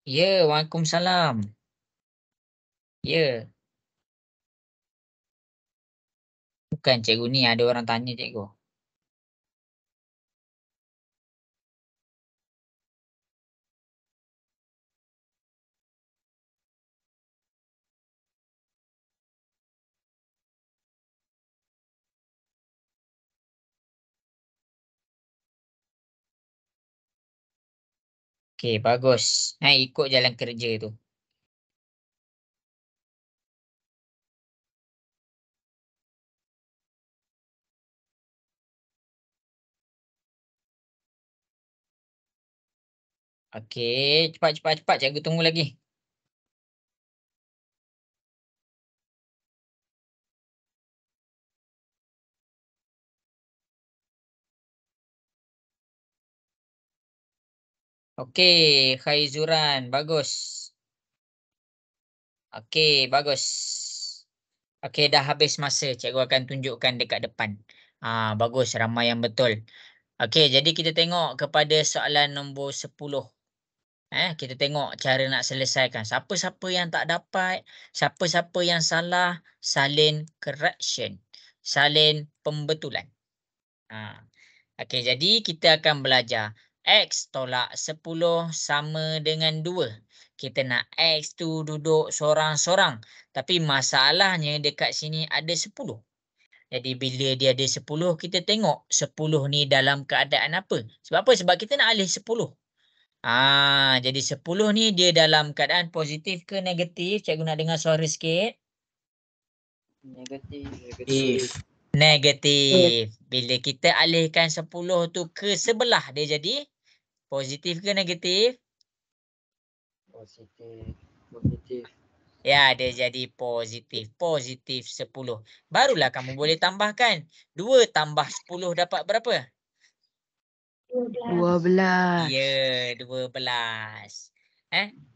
Ya, Waalaikumsalam. Ya. Bukan cikgu ni, ada orang tanya cikgu. Okey, bagus. Ikut jalan kerja tu. Okey, cepat. Cikgu tunggu lagi. Okey, Khaizuran. Bagus. Okey, bagus. Okey, dah habis masa. Cikgu akan tunjukkan dekat depan. Bagus, ramai yang betul. Okey, jadi kita tengok kepada soalan nombor 10. Kita tengok cara nak selesaikan. Siapa-siapa yang tak dapat, siapa-siapa yang salah, salin correction. Salin pembetulan. Okey, jadi kita akan belajar X tolak 10 sama dengan 2. Kita nak X tu duduk sorang-sorang. Tapi masalahnya dekat sini ada 10. Jadi bila dia ada 10, kita tengok 10 ni dalam keadaan apa. Sebab apa? Sebab kita nak alih 10. Jadi 10 ni dia dalam keadaan positif ke negatif? Cikgu nak dengar suara sikit. Negatif. Negatif. Bila kita alihkan 10 tu ke sebelah, dia jadi positif ke negatif? Positif. Ya, dia jadi positif. Positif 10. Barulah kamu boleh tambahkan. 2 tambah 10 dapat berapa? 12. Ya, 12.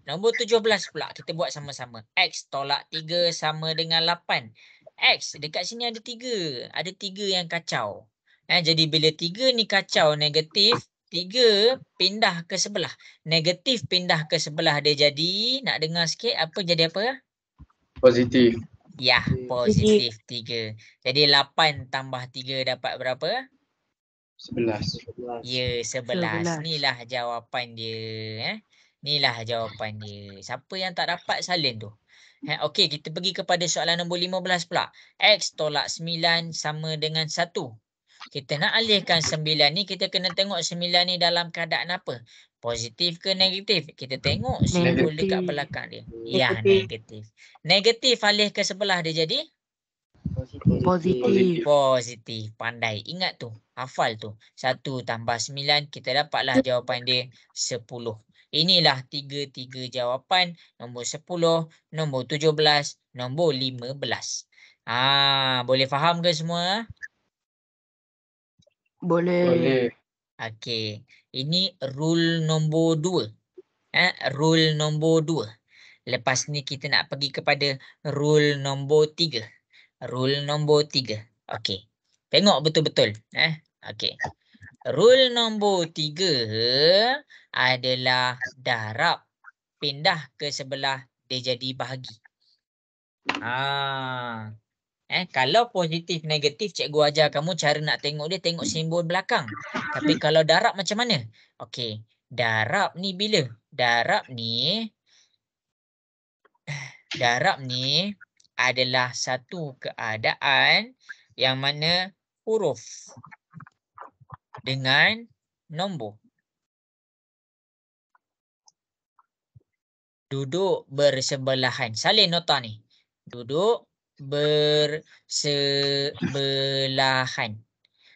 Nombor 17 pula. Kita buat sama-sama. X tolak 3 sama dengan 8. X, dekat sini ada 3. Ada 3 yang kacau. Jadi bila 3 ni kacau negatif, 3 pindah ke sebelah. Negatif pindah ke sebelah dia jadi, nak dengar sikit apa jadi apa? Positif. Ya, positif 3. Jadi 8 tambah 3 dapat berapa? 11. Ya, 11. Inilah jawapan dia. Inilah jawapan dia. Siapa yang tak dapat salin tu? Okey, kita pergi kepada soalan nombor 15 pula. X tolak 9 sama dengan 1. Kita nak alihkan 9 ni, kita kena tengok 9 ni dalam keadaan apa? Positif ke negatif? Kita tengok simbol dekat belakang dia. Ya, negatif. Negatif alih ke sebelah dia jadi? Positif. Positif. Pandai. Ingat tu. Hafal tu. 1 tambah 9, kita dapatlah jawapan dia 10. Inilah 3 jawapan. Nombor 10, nombor 17, nombor 15. Boleh faham ke semua? Boleh. Okey. Ini rule nombor 2. Rule nombor 2. Lepas ni kita nak pergi kepada rule nombor 3. Rule nombor 3. Okey. Tengok betul-betul. Okey. Rule nombor 3 adalah darab pindah ke sebelah dia jadi bahagi. Kalau positif negatif, cikgu ajar kamu cara nak tengok dia, tengok simbol belakang. Tapi kalau darab macam mana? Okey, darab ni bila? Darab ni adalah satu keadaan yang mana huruf dengan nombor duduk bersebelahan. Salin nota ni. Duduk bersebelahan.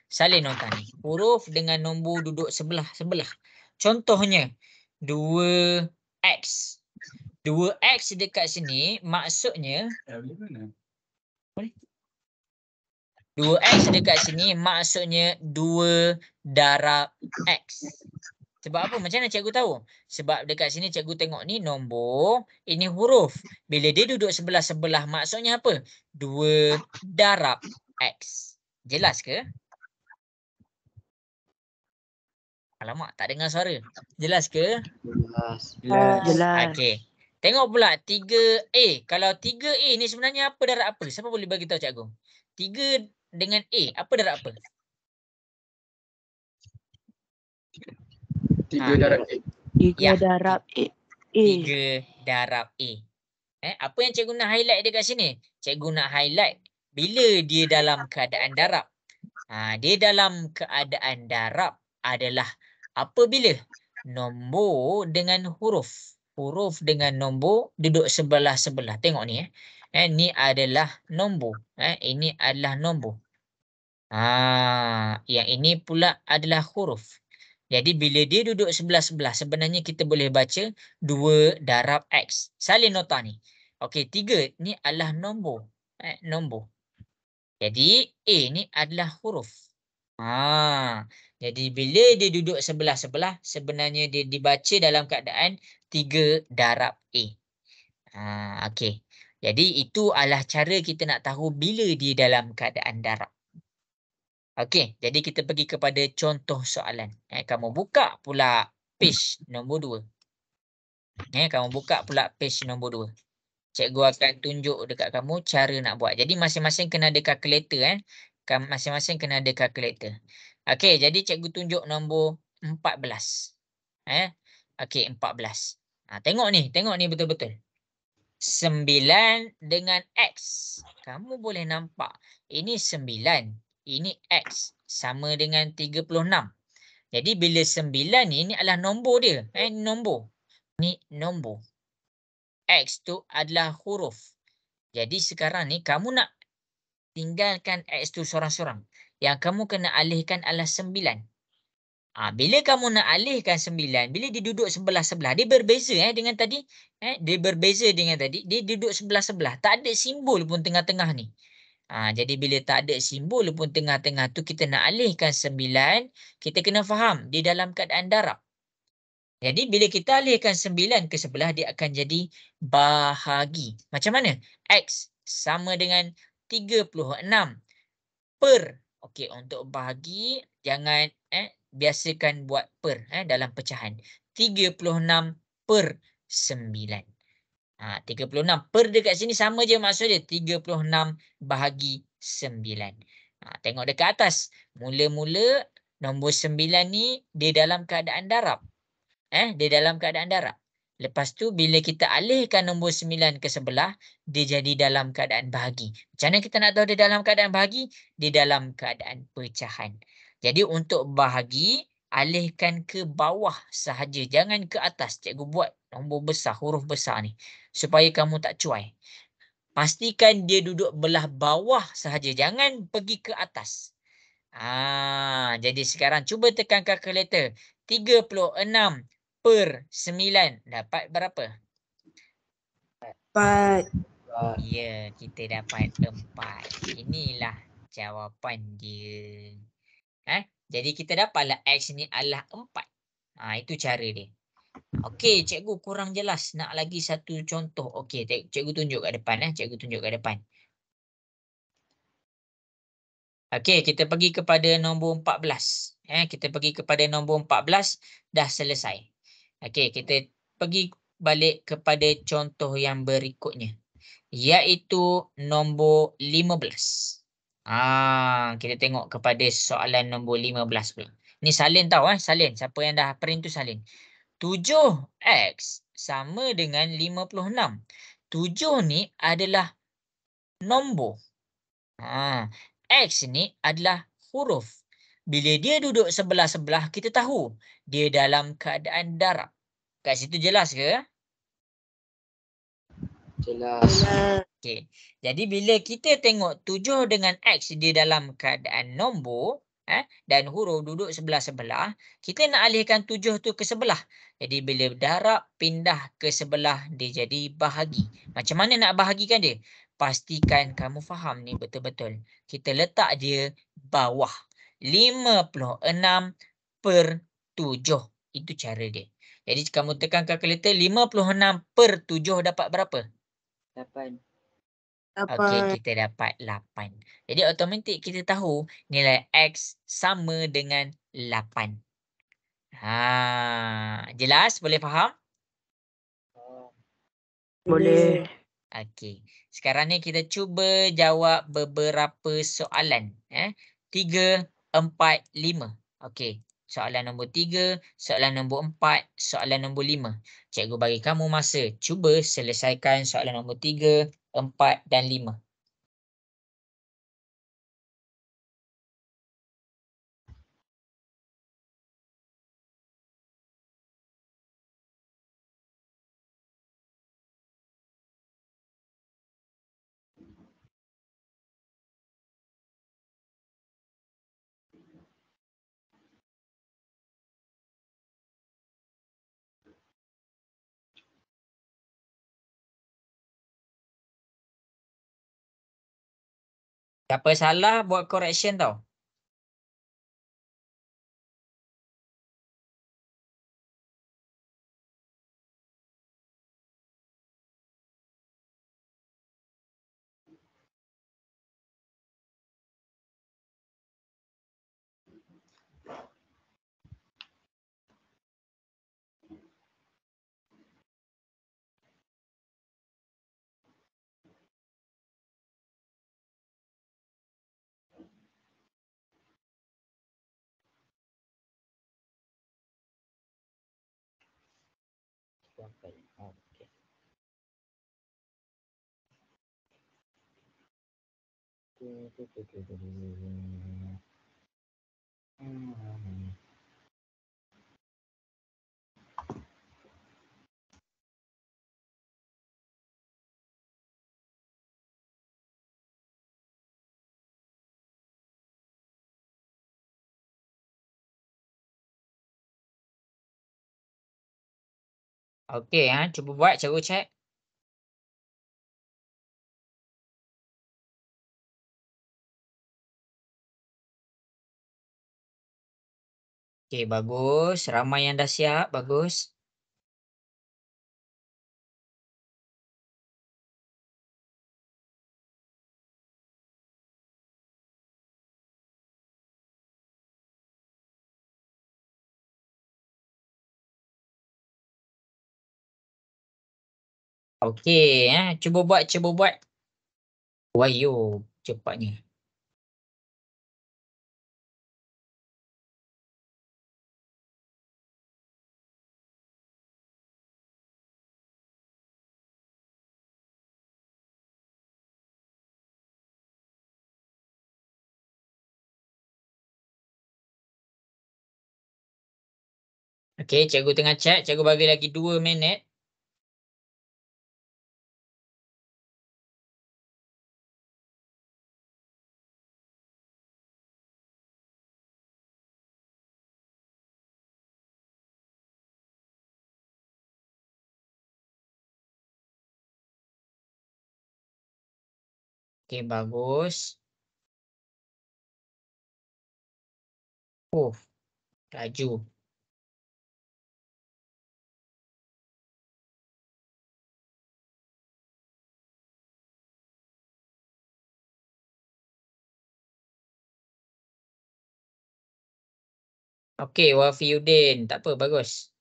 Salin nota ni. Huruf dengan nombor duduk sebelah-sebelah. Contohnya 2x. 2x dekat sini maksudnya 2x dekat sini maksudnya 2 darab x. Sebab apa? Macam mana cikgu tahu? Sebab dekat sini cikgu tengok ni nombor, ini huruf. Bila dia duduk sebelah-sebelah maksudnya apa? 2 darab x. Jelas ke? Alamak, tak dengar suara. Jelas ke? Jelas. Okey. Tengok pula 3A. Kalau 3A ni sebenarnya apa darab apa? Siapa boleh bagi tahu cikgu? 3 dengan A, apa darab apa? 3 darab A. 3 darab A. 3 darab A. Apa yang cikgu nak highlight dekat sini? Cikgu nak highlight bila dia dalam keadaan darab. Dia dalam keadaan darab adalah apabila nombor dengan huruf. Huruf dengan nombor duduk sebelah-sebelah. Tengok ni. Ni adalah nombor. Ini adalah nombor. Yang ini pula adalah huruf. Jadi bila dia duduk sebelah-sebelah, sebenarnya kita boleh baca 2 darab X. Salin nota ni. Okey, 3 ni adalah nombor. Nombor. Jadi A ni adalah huruf. Jadi bila dia duduk sebelah-sebelah, sebenarnya dia dibaca dalam keadaan 3 darab A. Okey. Jadi itu adalah cara kita nak tahu bila dia dalam keadaan darab. Okey, jadi kita pergi kepada contoh soalan. Kamu buka pula page nombor 2. Kamu buka pula page nombor 2. Cikgu akan tunjuk dekat kamu cara nak buat. Jadi masing-masing kena ada kalkulator. Masing-masing kena ada kalkulator. Okey, jadi cikgu tunjuk nombor 14. Okey, 14. Tengok ni betul-betul. 9 dengan X. Kamu boleh nampak. Ini 9. Ini X sama dengan 36. Jadi bila 9 ni adalah nombor dia. Ini nombor. Ni nombor. X tu adalah huruf. Jadi sekarang ni kamu nak tinggalkan X tu sorang-sorang. Yang kamu kena alihkan adalah 9. Bila kamu nak alihkan 9, bila dia duduk sebelah-sebelah, dia berbeza dengan tadi. Dia berbeza dengan tadi. Dia duduk sebelah-sebelah. Tak ada simbol pun tengah-tengah ni. Jadi bila tak ada simbol pun tengah-tengah tu, kita nak alihkan 9, kita kena faham di dalam keadaan darab. Jadi bila kita alihkan 9 ke sebelah, dia akan jadi bahagi. Macam mana? X sama dengan 36 per Okey, untuk bahagi jangan biasakan buat per dalam pecahan. 36/9. 36 per dekat sini sama je maksud dia 36 bahagi 9. Tengok dekat atas. Mula-mula nombor 9 ni dia dalam keadaan darab. Dia dalam keadaan darab. Lepas tu bila kita alihkan nombor 9 ke sebelah, dia jadi dalam keadaan bahagi. Macam mana kita nak tahu dia dalam keadaan bahagi? Dia dalam keadaan pecahan. Jadi untuk bahagi, alihkan ke bawah sahaja. Jangan ke atas. Cikgu buat nombor besar, huruf besar ni. Supaya kamu tak cuai. Pastikan dia duduk belah bawah sahaja. Jangan pergi ke atas. Jadi sekarang cuba tekan kalkulator. 36/9 dapat berapa? 4. Ya, kita dapat 4. Inilah jawapan dia. Jadi kita dapatlah X ni adalah 4. Itu cara dia. Okey, cikgu kurang jelas. Nak lagi satu contoh. Okey, cikgu tunjuk kat depan. Cikgu tunjuk kat depan. Okey, kita pergi kepada nombor 14. Kita pergi kepada nombor 14, dah selesai. Okey, kita pergi balik kepada contoh yang berikutnya. Iaitu nombor 15. Kita tengok kepada soalan nombor 15 pula. Ni salin tau, salin. Siapa yang dah print tu salin. 7X sama dengan 56. 7 ni adalah nombor. X ni adalah huruf. Bila dia duduk sebelah-sebelah, kita tahu dia dalam keadaan darab. Kat situ jelas ke? Jelas. Okey. Jadi bila kita tengok 7 dengan X dia dalam keadaan nombor dan huruf duduk sebelah-sebelah, kita nak alihkan 7 tu ke sebelah. Jadi bila darab pindah ke sebelah, dia jadi bahagi. Macam mana nak bahagikan dia? Pastikan kamu faham ni betul-betul. Kita letak dia bawah. 56/7. Itu cara dia. Jadi kamu tekan kalkulator 56/7 dapat berapa? 8. Okey, kita dapat 8. Jadi automatik kita tahu nilai X sama dengan 8. Jelas? Boleh faham? Boleh. Okey. Sekarang ni kita cuba jawab beberapa soalan. 3, 4, 5. Okey. Soalan nombor 3, soalan nombor 4, soalan nombor 5. Cikgu bagi kamu masa. Cuba selesaikan soalan nombor 3, 4 dan 5. Siapa salah buat correction tau. Okey. Okey, cuba buat, cikgu check. Okey, bagus. Ramai yang dah siap, bagus. Okey, cuba buat. Wayo, cepatnya. Okey, cikgu tengah chat. Cikgu bagi lagi 2 minit. Okey, bagus. Laju. Okey, Wafiuddin. Tak apa, bagus.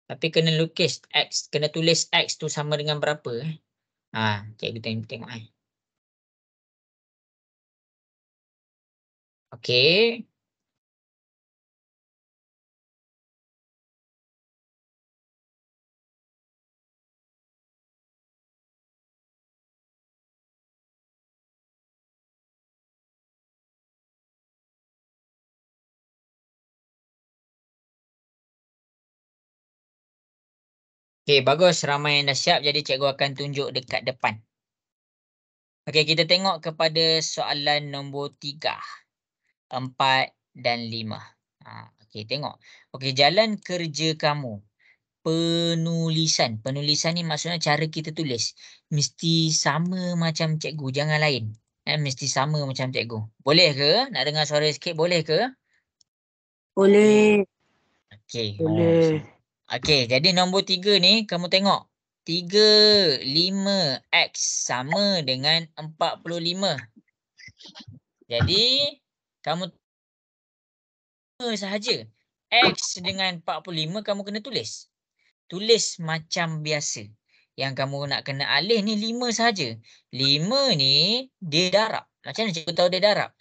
Tapi kena lukis X. Kena tulis X tu sama dengan berapa. Cikgu tengok. Okey. Okey, bagus. Ramai yang dah siap. Jadi cikgu akan tunjuk dekat depan. Okey, kita tengok kepada soalan nombor 3, 4 dan 5. Okey, tengok. Okey, jalan kerja kamu. Penulisan. Penulisan ni maksudnya cara kita tulis. Mesti sama macam cikgu. Jangan lain. Mesti sama macam cikgu. Boleh ke? Nak dengar suara sikit, boleh ke? Boleh. Okey. Boleh. Okey, jadi nombor 3 ni kamu tengok. 3, 5, X sama dengan 45. Jadi, kamu sahaja. X dengan 45 kamu kena tulis. Tulis macam biasa. Yang kamu nak kena alih ni 5 sahaja. 5 ni dia darab. Macam mana cikgu tahu dia darab?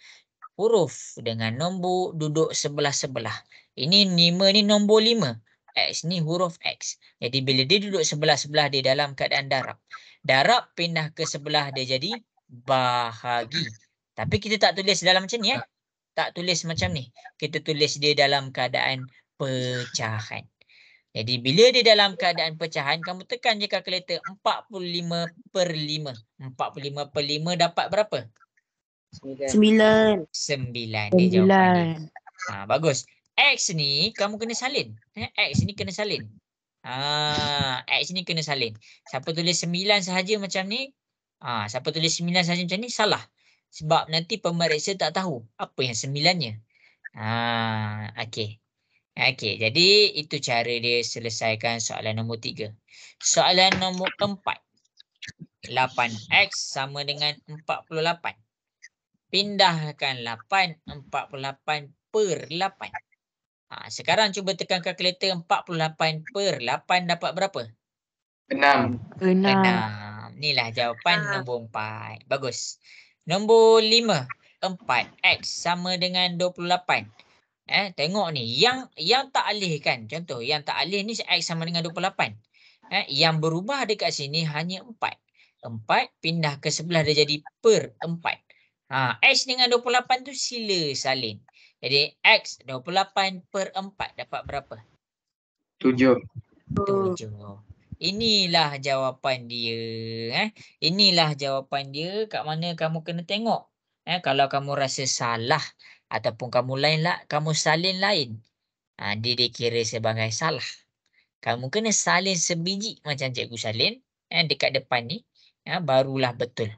Huruf dengan nombor duduk sebelah-sebelah. Ini 5 ni nombor 5. X ni huruf X. Jadi bila dia duduk sebelah-sebelah dia dalam keadaan darab. Darab pindah ke sebelah dia jadi bahagi. Tapi kita tak tulis dalam macam ni. Tak tulis macam ni. Kita tulis dia dalam keadaan pecahan. Jadi bila dia dalam keadaan pecahan, kamu tekan je kalkulator 45/5. 45/5 dapat berapa? 9. 9. Dia jawapan dia. Bagus. X ni kamu kena salin. X ni kena salin. X ni kena salin. Siapa tulis 9 sahaja macam ni, siapa tulis 9 sahaja macam ni, salah. Sebab nanti pemeriksa tak tahu apa yang 9-nya. Okey. Okey, jadi itu cara dia selesaikan soalan nombor 3. Soalan nombor 4. 8X sama dengan 48. Pindahkan 8, 48/8. Sekarang cuba tekan kalkulator 48/8 dapat berapa? 6. 6. Inilah jawapan nombor 4. Bagus. Nombor 5. 4X sama dengan 28. Tengok ni. Yang tak alih kan. Contoh. Yang tak alih ni X sama dengan 28. Yang berubah dekat sini hanya 4. 4 pindah ke sebelah dia jadi per 4. X dengan 28 tu sila salin. Jadi X 28/4 dapat berapa? 7. 7. Inilah jawapan dia. Inilah jawapan dia. Kat mana kamu kena tengok. Kalau kamu rasa salah ataupun kamu salin lain, dia dikira sebagai salah. Kamu kena salin sebiji macam cikgu salin dekat depan ni, barulah betul.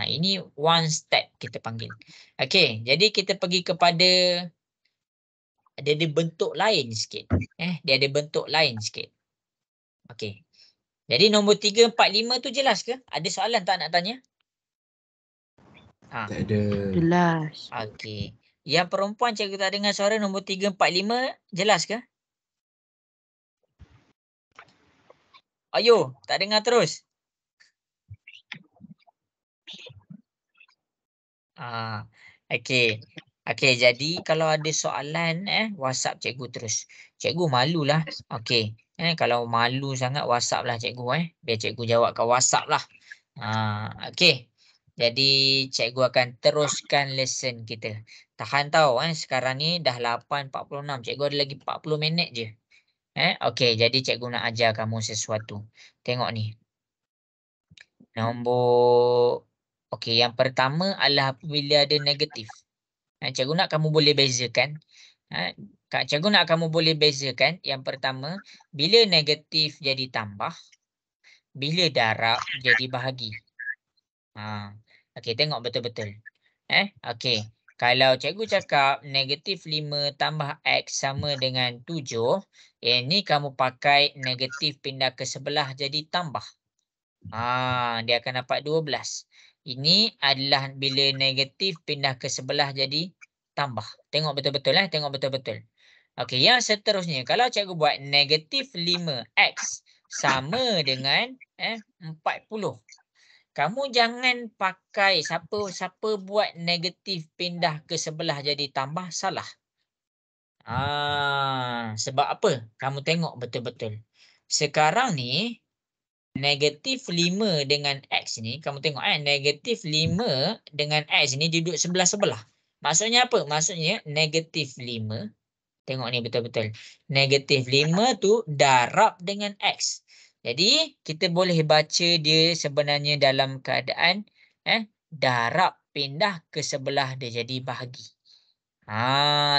Ini one step kita panggil. Okey, jadi kita pergi kepada dia ada bentuk lain sikit. Dia ada bentuk lain sikit. Okey. Jadi nombor 3, 4, 5 tu jelas ke? Ada soalan tak nak tanya? Tak ada. Jelas. Okey. Yang perempuan cikgu tak dengar suara nombor 3, 4, 5 jelas ke? Ayo, tak dengar terus. Okey. Okey, jadi kalau ada soalan WhatsApp cikgu terus. Cikgu malulah. Okey. Kalau malu sangat WhatsApp lah cikgu biar cikgu jawab kat WhatsApp lah. Okey. Jadi cikgu akan teruskan lesson kita. Tahan tau sekarang ni dah 8.46. Cikgu ada lagi 40 minit je. Okey, jadi cikgu nak ajar kamu sesuatu. Tengok ni. Okey, yang pertama adalah apabila ada negatif. Cikgu nak kamu boleh bezakan. Cikgu nak kamu boleh bezakan. Yang pertama, bila negatif jadi tambah, bila darab jadi bahagi. Okey, tengok betul-betul. Okey. Kalau cikgu cakap negatif 5 tambah X sama dengan 7, ini kamu pakai negatif pindah ke sebelah jadi tambah. Dia akan dapat 12. Ini adalah bila negatif pindah ke sebelah jadi tambah. Tengok betul-betul tengok betul-betul. Okey, yang seterusnya kalau cikgu buat negatif 5X sama dengan 40. Kamu jangan pakai siapa buat negatif pindah ke sebelah jadi tambah salah. Sebab apa? Kamu tengok betul-betul. Sekarang ni negatif 5 dengan X ni, kamu tengok negatif 5 dengan X ni duduk sebelah-sebelah. Maksudnya apa? Maksudnya negatif 5, tengok ni betul-betul. Negatif 5 tu darab dengan X. Jadi, kita boleh baca dia sebenarnya dalam keadaan darab pindah ke sebelah dia jadi bahagi.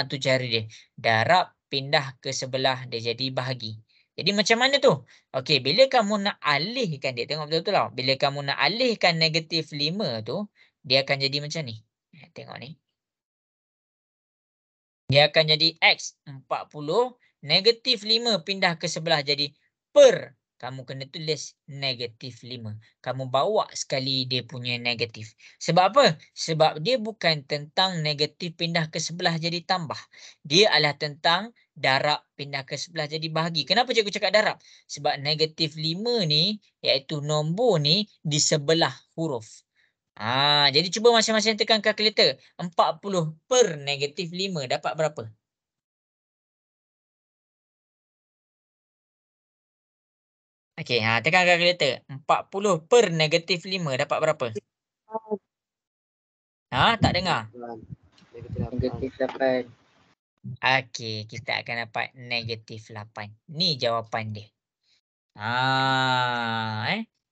Tu cara dia. Darab pindah ke sebelah dia jadi bahagi. Jadi macam mana tu? Okey, bila kamu nak alihkan dia, tengok betul-betul tau. Bila kamu nak alihkan negatif 5 tu, dia akan jadi macam ni. Tengok ni. Dia akan jadi X 40. Negatif 5 pindah ke sebelah jadi per. Kamu kena tulis negatif 5. Kamu bawa sekali dia punya negatif. Sebab apa? Sebab dia bukan tentang negatif pindah ke sebelah jadi tambah. Dia adalah tentang darab pindah ke sebelah jadi bahagi. Kenapa cikgu cakap darab? Sebab negatif 5 ni, iaitu nombor ni di sebelah huruf. Jadi cuba masing-masing tekan kalkulator. 40 per negatif 5 dapat berapa? Okey, tekan kalkulator. 40 per negatif 5 dapat berapa? Tak dengar? Negatif 8. Okey, kita akan dapat negatif 8. Ni jawapan dia.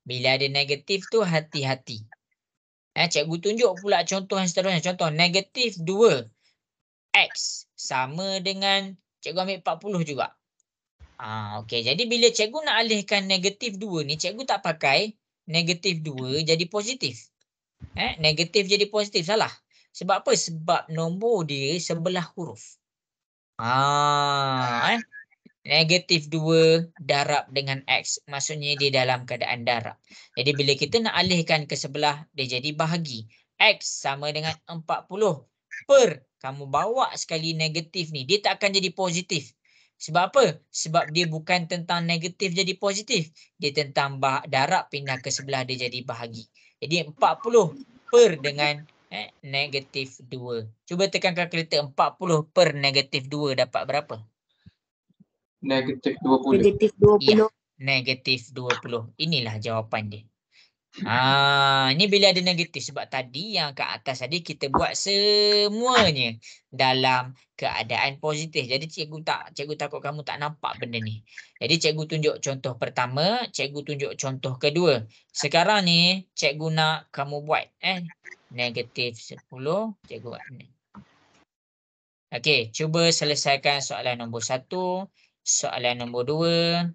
Bila ada negatif tu hati-hati. Cikgu tunjuk pula contoh yang seterusnya. Contoh negatif 2 X sama dengan cikgu ambil 40 juga. Okey, jadi bila cikgu nak alihkan negatif 2 ni, cikgu tak pakai negatif 2 jadi positif. Negatif jadi positif, salah. Sebab apa? Sebab nombor dia sebelah huruf. Negatif 2 darab dengan X. Maksudnya dia dalam keadaan darab. Jadi bila kita nak alihkan ke sebelah, dia jadi bahagi. X sama dengan 40 per. Kamu bawa sekali negatif ni. Dia tak akan jadi positif. Sebab apa? Sebab dia bukan tentang negatif jadi positif. Dia tentang darab pindah ke sebelah dia jadi bahagi. Jadi 40 per dengan negatif 2. Cuba tekan kalkulator. 40 per negatif 2 dapat berapa? Negatif 20. Negatif 20. Ya, negatif 20. Inilah jawapan dia. Ini bila ada negatif. Sebab tadi yang kat atas tadi kita buat semuanya dalam keadaan positif. Jadi cikgu takut kamu tak nampak benda ni. Jadi cikgu tunjuk contoh pertama, cikgu tunjuk contoh kedua. Sekarang ni cikgu nak kamu buat negatif 10, cikgu buat ni. Okey, cuba selesaikan soalan nombor 1, soalan nombor 2.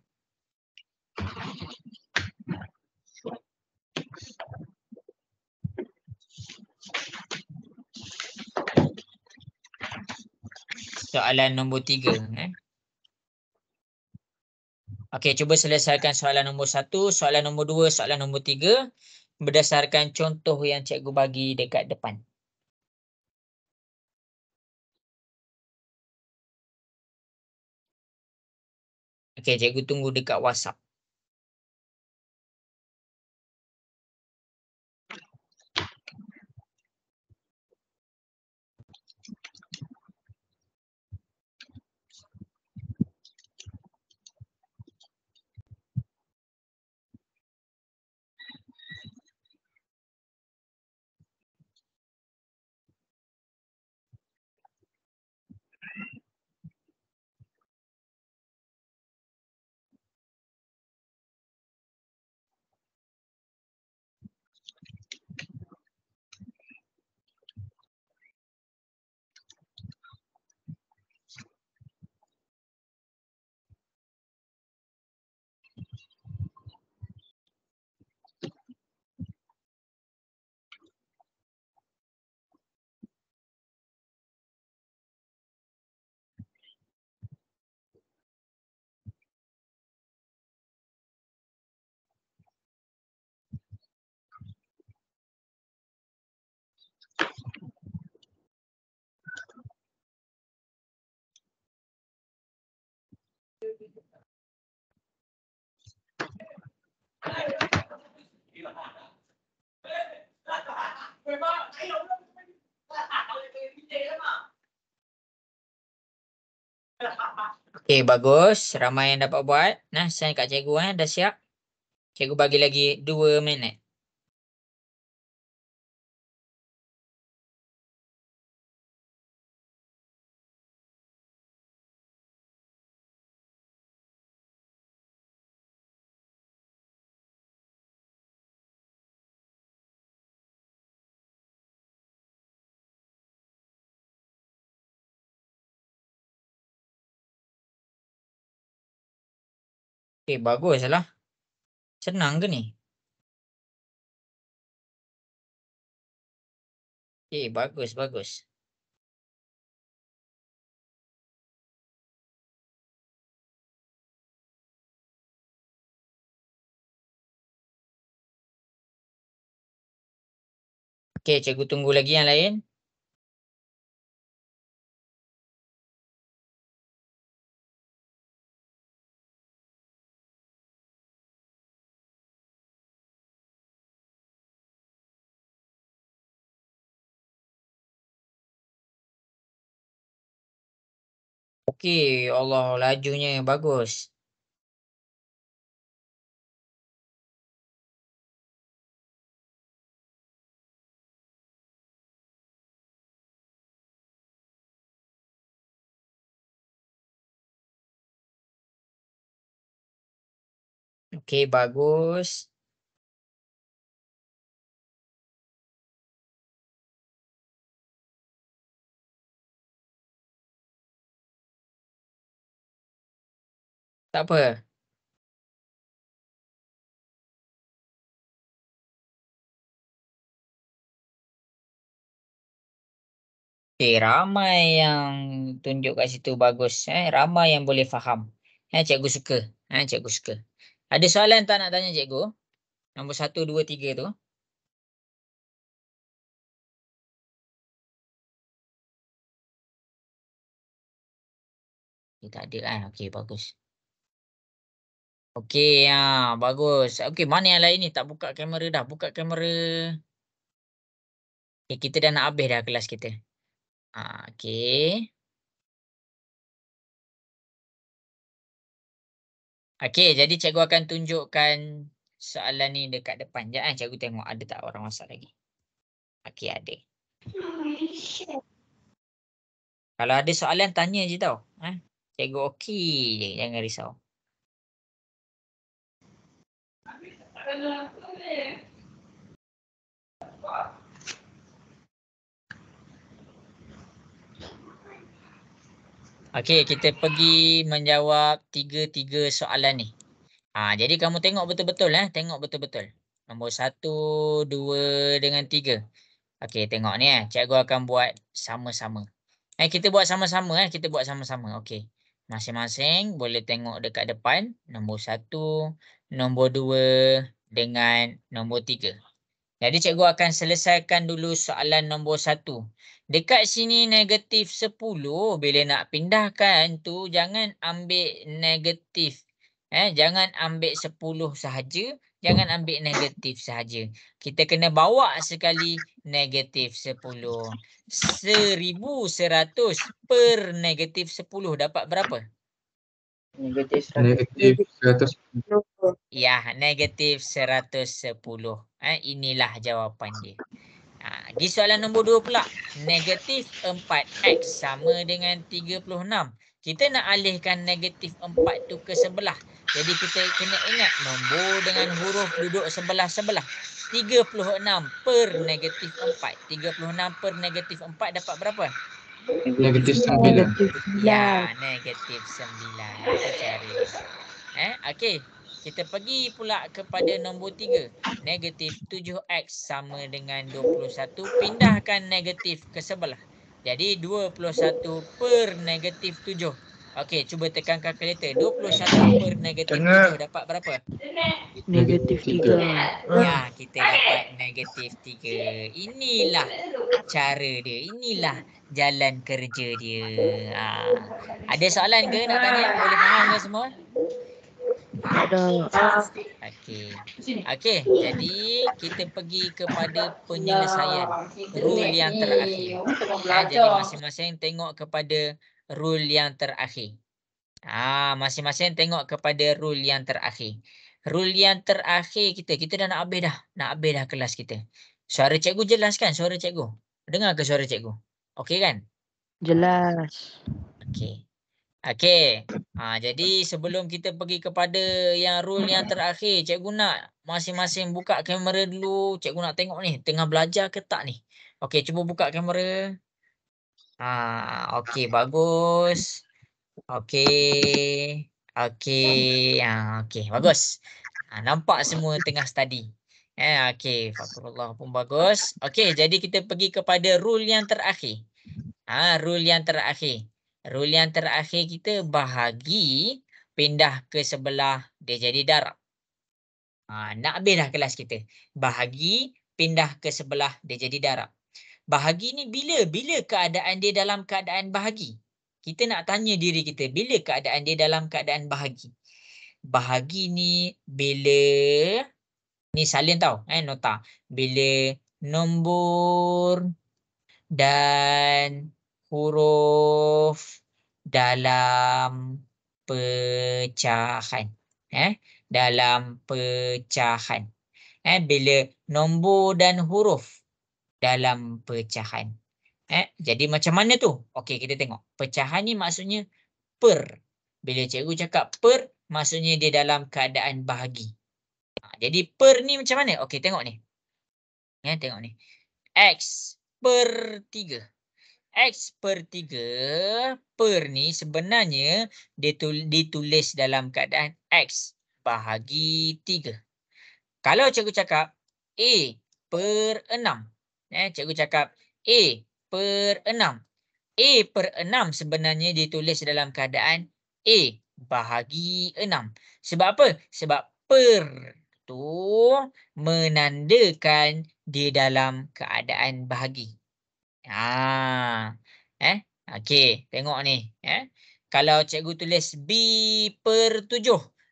Soalan nombor 3. Okey, cuba selesaikan soalan nombor 1, soalan nombor 2, soalan nombor 3 berdasarkan contoh yang cikgu bagi dekat depan. Okey, cikgu tunggu dekat WhatsApp. Okey, bagus. Ramai yang dapat buat. Nah, send kat cikgu dah siap. Cikgu bagi lagi 2 minit. Okey, baguslah. Senang ke ni? Okey, bagus, bagus. Okey, cikgu tunggu lagi yang lain. Okey, Allah lajunya bagus. Okey, bagus. Tak apa. Okey, ramai yang tunjuk kat situ bagus. Ramai yang boleh faham. Cikgu suka. Cikgu suka. Ada soalan tak nak tanya cikgu? Nombor 1, 2, 3 tu. Tak ada kan? Okey, bagus. Okey, bagus. Okey, mana yang lain ni tak buka kamera dah? Buka kamera. Okay, kita dah nak habis dah kelas kita. Okey. Okey, jadi cikgu akan tunjukkan soalan ni dekat depan. Sekejap cikgu tengok ada tak orang WhatsApp lagi. Okey, ada. Kalau ada soalan tanya je tau. Cikgu okey je, jangan risau. Okey, kita pergi menjawab 3 soalan ni. Jadi kamu tengok betul-betul tengok betul-betul. Nombor 1, 2 dengan 3. Okey, tengok ni cikgu akan buat sama-sama. Kita buat sama-sama kita buat sama-sama. Okey. Masing-masing boleh tengok dekat depan nombor 1, nombor 2 dengan nombor 3. Jadi cikgu akan selesaikan dulu soalan nombor 1. Dekat sini negatif 10. Bila nak pindahkan tu jangan ambil negatif. Jangan ambil 10 sahaja. Jangan ambil negatif sahaja. Kita kena bawa sekali negatif 10. 1100 per negatif 10 dapat berapa? Negatif 100. Negatif 100. Ya, negatif 110. Inilah jawapan dia. Pergi soalan nombor 2 pula. Negatif 4x sama dengan 36. Kita nak alihkan negatif 4 tu ke sebelah. Jadi kita kena ingat nombor dengan huruf duduk sebelah-sebelah. 36 per negatif 4. 36 per negatif 4 dapat berapa? Negatif 9. Ya, negatif 9. Kita cari. Okey. Kita pergi pula kepada nombor 3. Negatif 7x sama dengan 21. Pindahkan negatif ke sebelah. Jadi 21 per negatif 7. Okey, cuba tekan kalkulator. 21 per negatif 7 dapat berapa? Negatif 3. Ya, kita dapat negatif 3. Inilah cara dia. Inilah jalan kerja dia. Ada soalan ke nak tanya? Boleh faham ke semua? Ada. Okey. Okey, jadi kita pergi kepada penyelesaian rule yang terakhir. Jadi masing-masing tengok kepada rule yang terakhir. Masing-masing tengok kepada rule yang terakhir. Rule yang terakhir kita dah nak habis dah. Nak habis dah kelas kita. Suara cikgu jelas kan? Suara cikgu. Dengar ke suara cikgu? Okey kan? Jelas. Okey. Okey. Jadi sebelum kita pergi kepada yang rule yang terakhir, cikgu nak masing-masing buka kamera dulu. Cikgu nak tengok ni, tengah belajar ke tak ni? Okey, cuba buka kamera. Okey, bagus. Okey. Okey. Okey, bagus. Nampak semua tengah study. Okey, fakrullah pun bagus. Okey, jadi kita pergi kepada rule yang terakhir. Rule yang terakhir. Rule yang terakhir kita bahagi pindah ke sebelah dia jadi darab. Nak habis dah kelas kita. Bahagi pindah ke sebelah dia jadi darab. Bahagi ni bila keadaan dia dalam keadaan bahagi? Kita nak tanya diri kita, bila keadaan dia dalam keadaan bahagi? Bahagi ni bila, ni salin tau, nota. Bila nombor dan huruf dalam pecahan. Dalam pecahan. Bila nombor dan huruf dalam pecahan. Jadi macam mana tu? Okey, kita tengok. Pecahan ni maksudnya per. Bila cikgu cakap per, maksudnya dia dalam keadaan bahagi. Jadi per ni macam mana? Okey, tengok ni. Tengok ni. X per 3. X per 3, per ni sebenarnya ditulis dalam keadaan X bahagi 3. Kalau cikgu cakap A per 6. Cikgu cakap A per 6. A per 6 sebenarnya ditulis dalam keadaan A bahagi 6. Sebab apa? Sebab per tu menandakan dia dalam keadaan bahagi. Okey, tengok ni. Kalau cikgu tulis B per 7,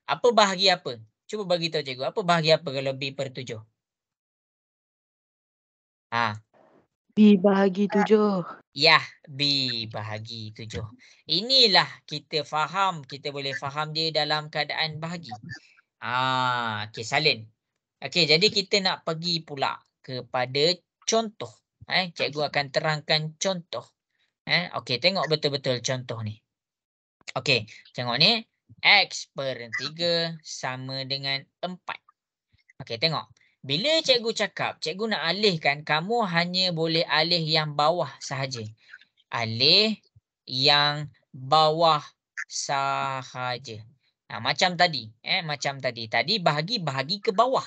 apa bahagi apa? Cuba bagi tahu cikgu, apa bahagi apa kalau B per 7? B bahagi 7. Ya, B bahagi 7. Inilah kita faham, kita boleh faham dia dalam keadaan bahagi. Okey, salin. Okey, jadi kita nak pergi pula kepada contoh. Cikgu akan terangkan contoh. Okey, tengok betul-betul contoh ni. Okey, tengok ni. X per 3 sama dengan 4. Okey, tengok. Bila cikgu cakap, cikgu nak alihkan, kamu hanya boleh alih yang bawah sahaja. Alih yang bawah sahaja. Macam tadi. Macam tadi. Tadi bahagi ke bawah.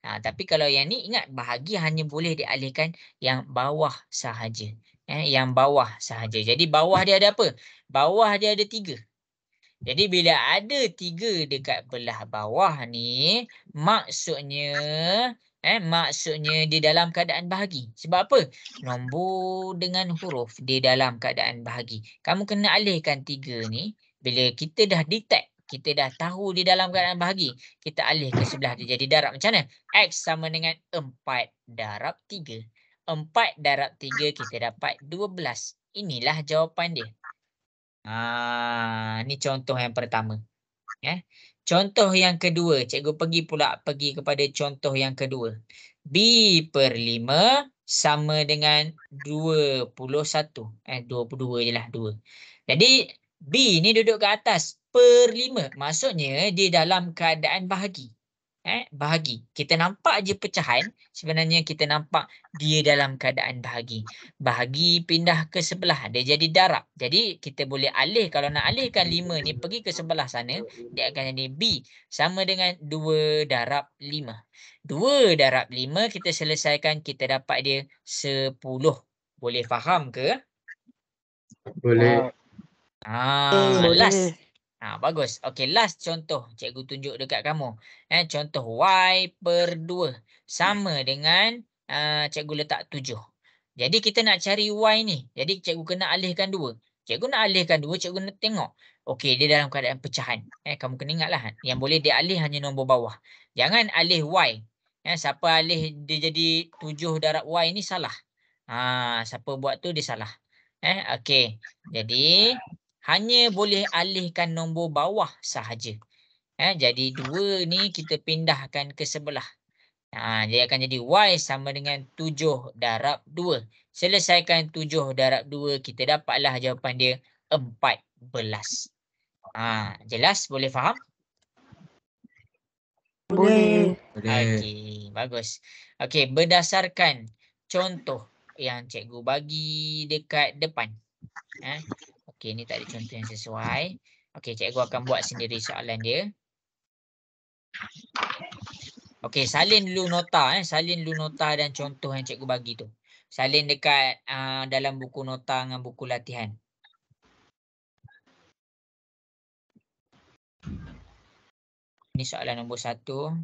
Tapi kalau yang ni, ingat bahagi hanya boleh dialihkan yang bawah sahaja. Yang bawah sahaja. Jadi bawah dia ada apa? Bawah dia ada 3. Jadi bila ada 3 dekat belah bawah ni, maksudnya di dalam keadaan bahagi. Sebab apa? Nombor dengan huruf di dalam keadaan bahagi. Kamu kena alihkan 3 ni. Bila kita dah detect, kita dah tahu di dalam keadaan bahagi, kita alih ke sebelah dia jadi darab. Macam mana? X sama dengan 4 darab 3. 4 darab 3 kita dapat 12. Inilah jawapan dia. Ni contoh yang pertama. Contoh yang kedua, cikgu pergi kepada contoh yang kedua. B per 5 sama dengan 21. 22 je lah, 2. Jadi B ni duduk ke atas per 5. Maksudnya dia dalam keadaan bahagi. Bahagi. Kita nampak je pecahan, sebenarnya kita nampak dia dalam keadaan bahagi. Bahagi pindah ke sebelah, dia jadi darab. Jadi kita boleh alih, kalau nak alihkan 5 ni pergi ke sebelah sana, dia akan jadi B sama dengan 2 darab 5. 2 darab 5 kita selesaikan, kita dapat dia 10. Boleh faham ke? Boleh. Last. Bagus. Okey, last contoh cikgu tunjuk dekat kamu. Contoh Y per 2 sama dengan cikgu letak 7. Jadi kita nak cari Y ni. Jadi cikgu kena alihkan 2. Cikgu nak alihkan 2, cikgu nak tengok. Okey, dia dalam keadaan pecahan. Kamu kena ingatlah, yang boleh dialih hanya nombor bawah. Jangan alih Y. Siapa alih dia jadi 7 darab Y ni salah. Siapa buat tu dia salah. Okey. Jadi hanya boleh alihkan nombor bawah sahaja. Jadi 2 ni kita pindahkan ke sebelah. Dia akan jadi Y sama dengan 7 darab 2. Selesaikan 7 darab 2, kita dapatlah jawapan dia 14. Jelas? Boleh faham? Boleh. Okey, bagus. Okey, berdasarkan contoh yang cikgu bagi dekat depan. Okey, ni tak ada contoh yang sesuai. Okey, cikgu akan buat sendiri soalan dia. Okey, salin dulu nota. Salin dulu nota dan contoh yang cikgu bagi tu. Salin dekat dalam buku nota dengan buku latihan. Ini soalan nombor 1.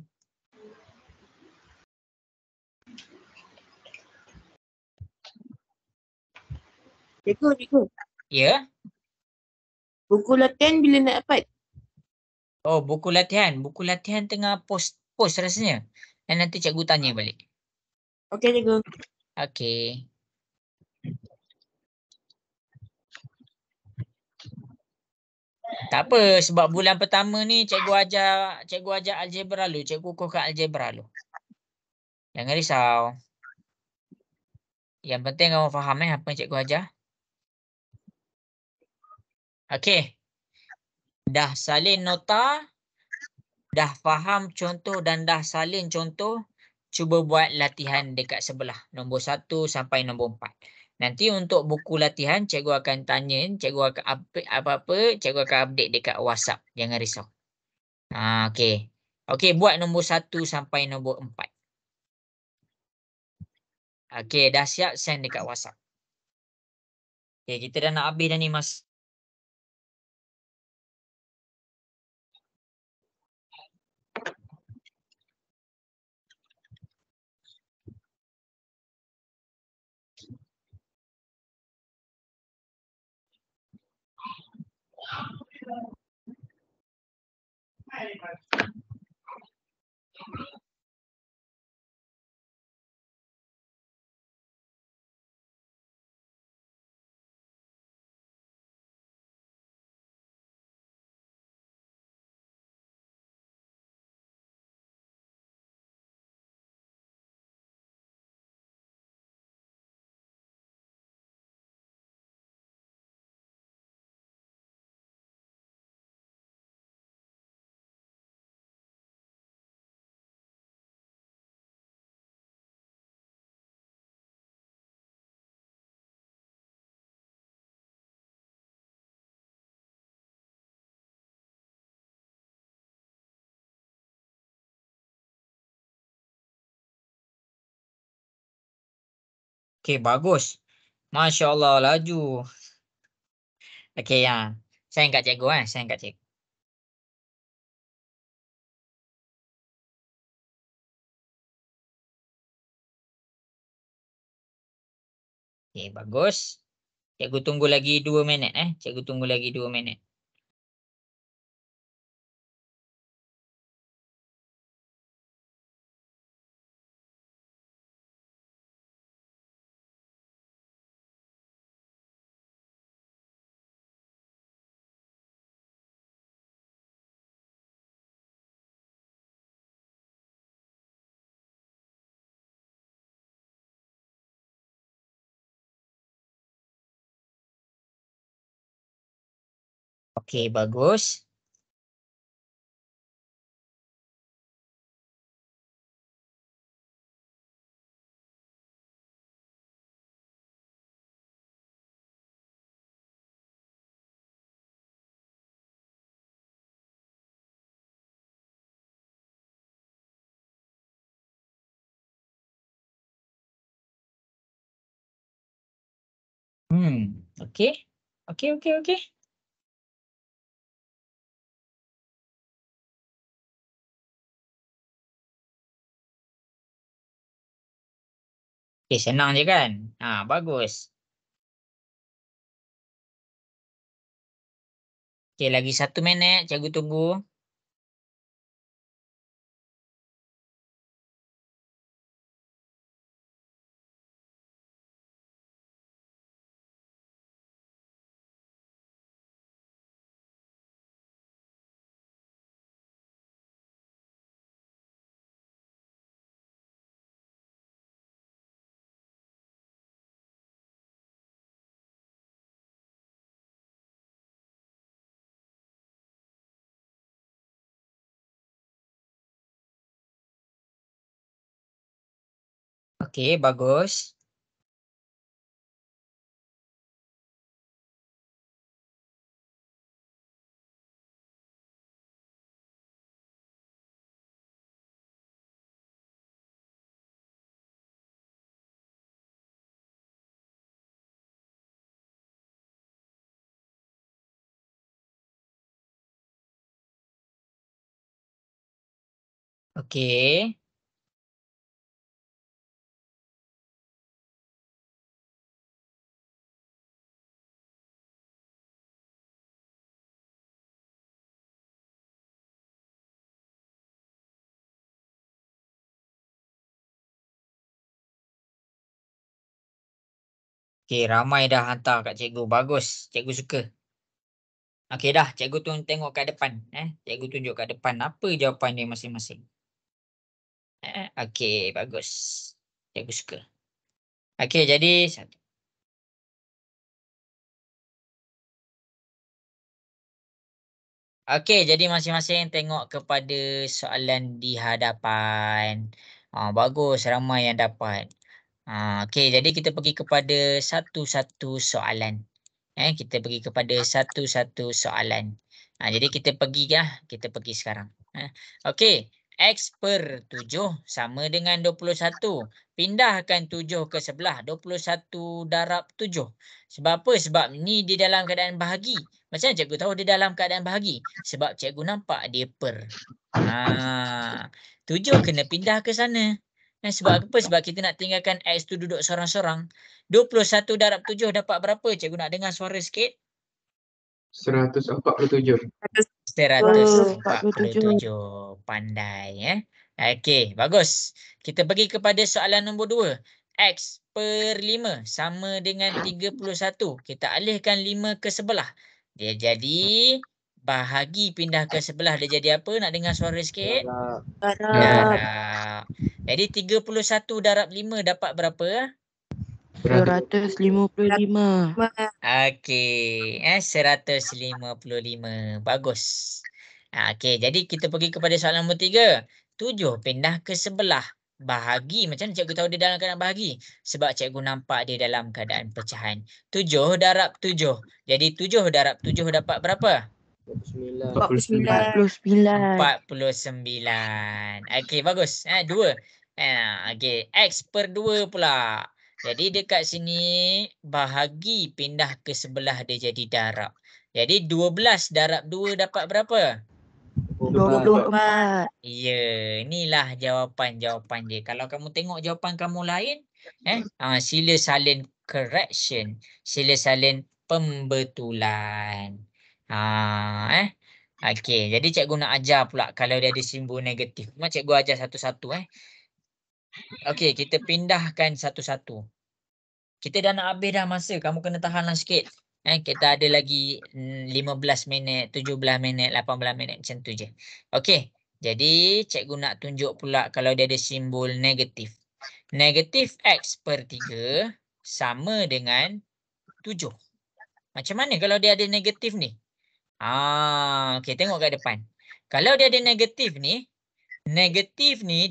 Cikgu. Ya? Buku latihan bila nak dapat? Oh, buku latihan. Buku latihan tengah post rasanya. Dan nanti cikgu tanya balik. Okey, cikgu. Okey. Tak apa, sebab bulan pertama ni cikgu ajar algebra dulu. Cikgu kukuhkan algebra dulu. Jangan risau. Yang penting kamu faham apa yang cikgu ajar. Okey. Dah salin nota, dah faham contoh dan dah salin contoh, cuba buat latihan dekat sebelah. Nombor 1 sampai nombor 4. Nanti untuk buku latihan, cikgu akan tanya, cikgu akan update apa-apa, cikgu akan update dekat WhatsApp. Jangan risau. Okey. Okey, buat nombor 1 sampai nombor 4. Okey, dah siap send dekat WhatsApp. Okey, kita dah nak habis dah ni, Mas. Okey, bagus. Masya Allah, laju. Okey, ya. Saya angkat cikgu, saya angkat cikgu. Okey, bagus. Cikgu tunggu lagi 2 minit, Cikgu tunggu lagi 2 minit. Okey, bagus. Okey. Okey. Okey, senang je kan? Bagus. Okey, lagi 1 minit. Cikgu tunggu. Okey, bagus. Okey. Okey, ramai dah hantar kat cikgu. Bagus, cikgu suka. Okey dah, cikgu tengok kat depan. Cikgu tunjuk kat depan apa jawapan dia masing-masing. Okey, bagus. Cikgu suka. Okey, jadi okey, jadi masing-masing tengok kepada soalan di hadapan. Bagus, ramai yang dapat. Okey, jadi kita pergi kepada satu-satu soalan. Kita pergi kepada satu-satu soalan. Jadi kita pergi sekarang. Okey, X/7 sama dengan 21. Pindahkan 7 ke sebelah. 21 darab 7. Sebab apa? Sebab ni di dalam keadaan bahagi. Macam mana cikgu tahu dia dalam keadaan bahagi? Sebab cikgu nampak dia per. 7 kena pindah ke sana. Sebab apa? Sebab kita nak tinggalkan X tu duduk sorang-sorang. 21 darab 7 dapat berapa? Cikgu nak dengar suara sikit. 147. 147. Pandai. Okey, bagus. Kita pergi kepada soalan nombor 2. X/5 sama dengan 31. Kita alihkan 5 ke sebelah. Dia jadi bahagi pindah ke sebelah. Dia jadi apa? Nak dengar suara sikit? Darab. Jadi 31 darab 5 dapat berapa? 255. Okey, 155. Bagus. Okey, jadi kita pergi kepada soalan nombor 3. 7 pindah ke sebelah. Bahagi. Macam mana cikgu tahu dia dalam keadaan bahagi? Sebab cikgu nampak dia dalam keadaan pecahan. 7 darab 7. Jadi 7 darab 7 dapat berapa? 49. Okey, bagus. 2. Okey, X/2 pula. Jadi dekat sini bahagi pindah ke sebelah dia jadi darab. Jadi 12 darab 2 dapat berapa? 24. Ya, inilah jawapan-jawapan dia. Kalau kamu tengok jawapan kamu lain, sila salin correction. Sila salin pembetulan. Okey, jadi cikgu nak ajar pula kalau dia ada simbol negatif. Cuma cikgu ajar satu-satu. Okey, kita pindahkan satu-satu. Kita dah nak habis dah masa. Kamu kena tahanlah sikit. Kita ada lagi 15 minit, 17 minit, 18 minit macam tu je. Okey. Jadi cikgu nak tunjuk pula kalau dia ada simbol negatif. Negatif X/3 sama dengan 7. Macam mana kalau dia ada negatif ni? Okey, tengok kat depan. Kalau dia ada negatif ni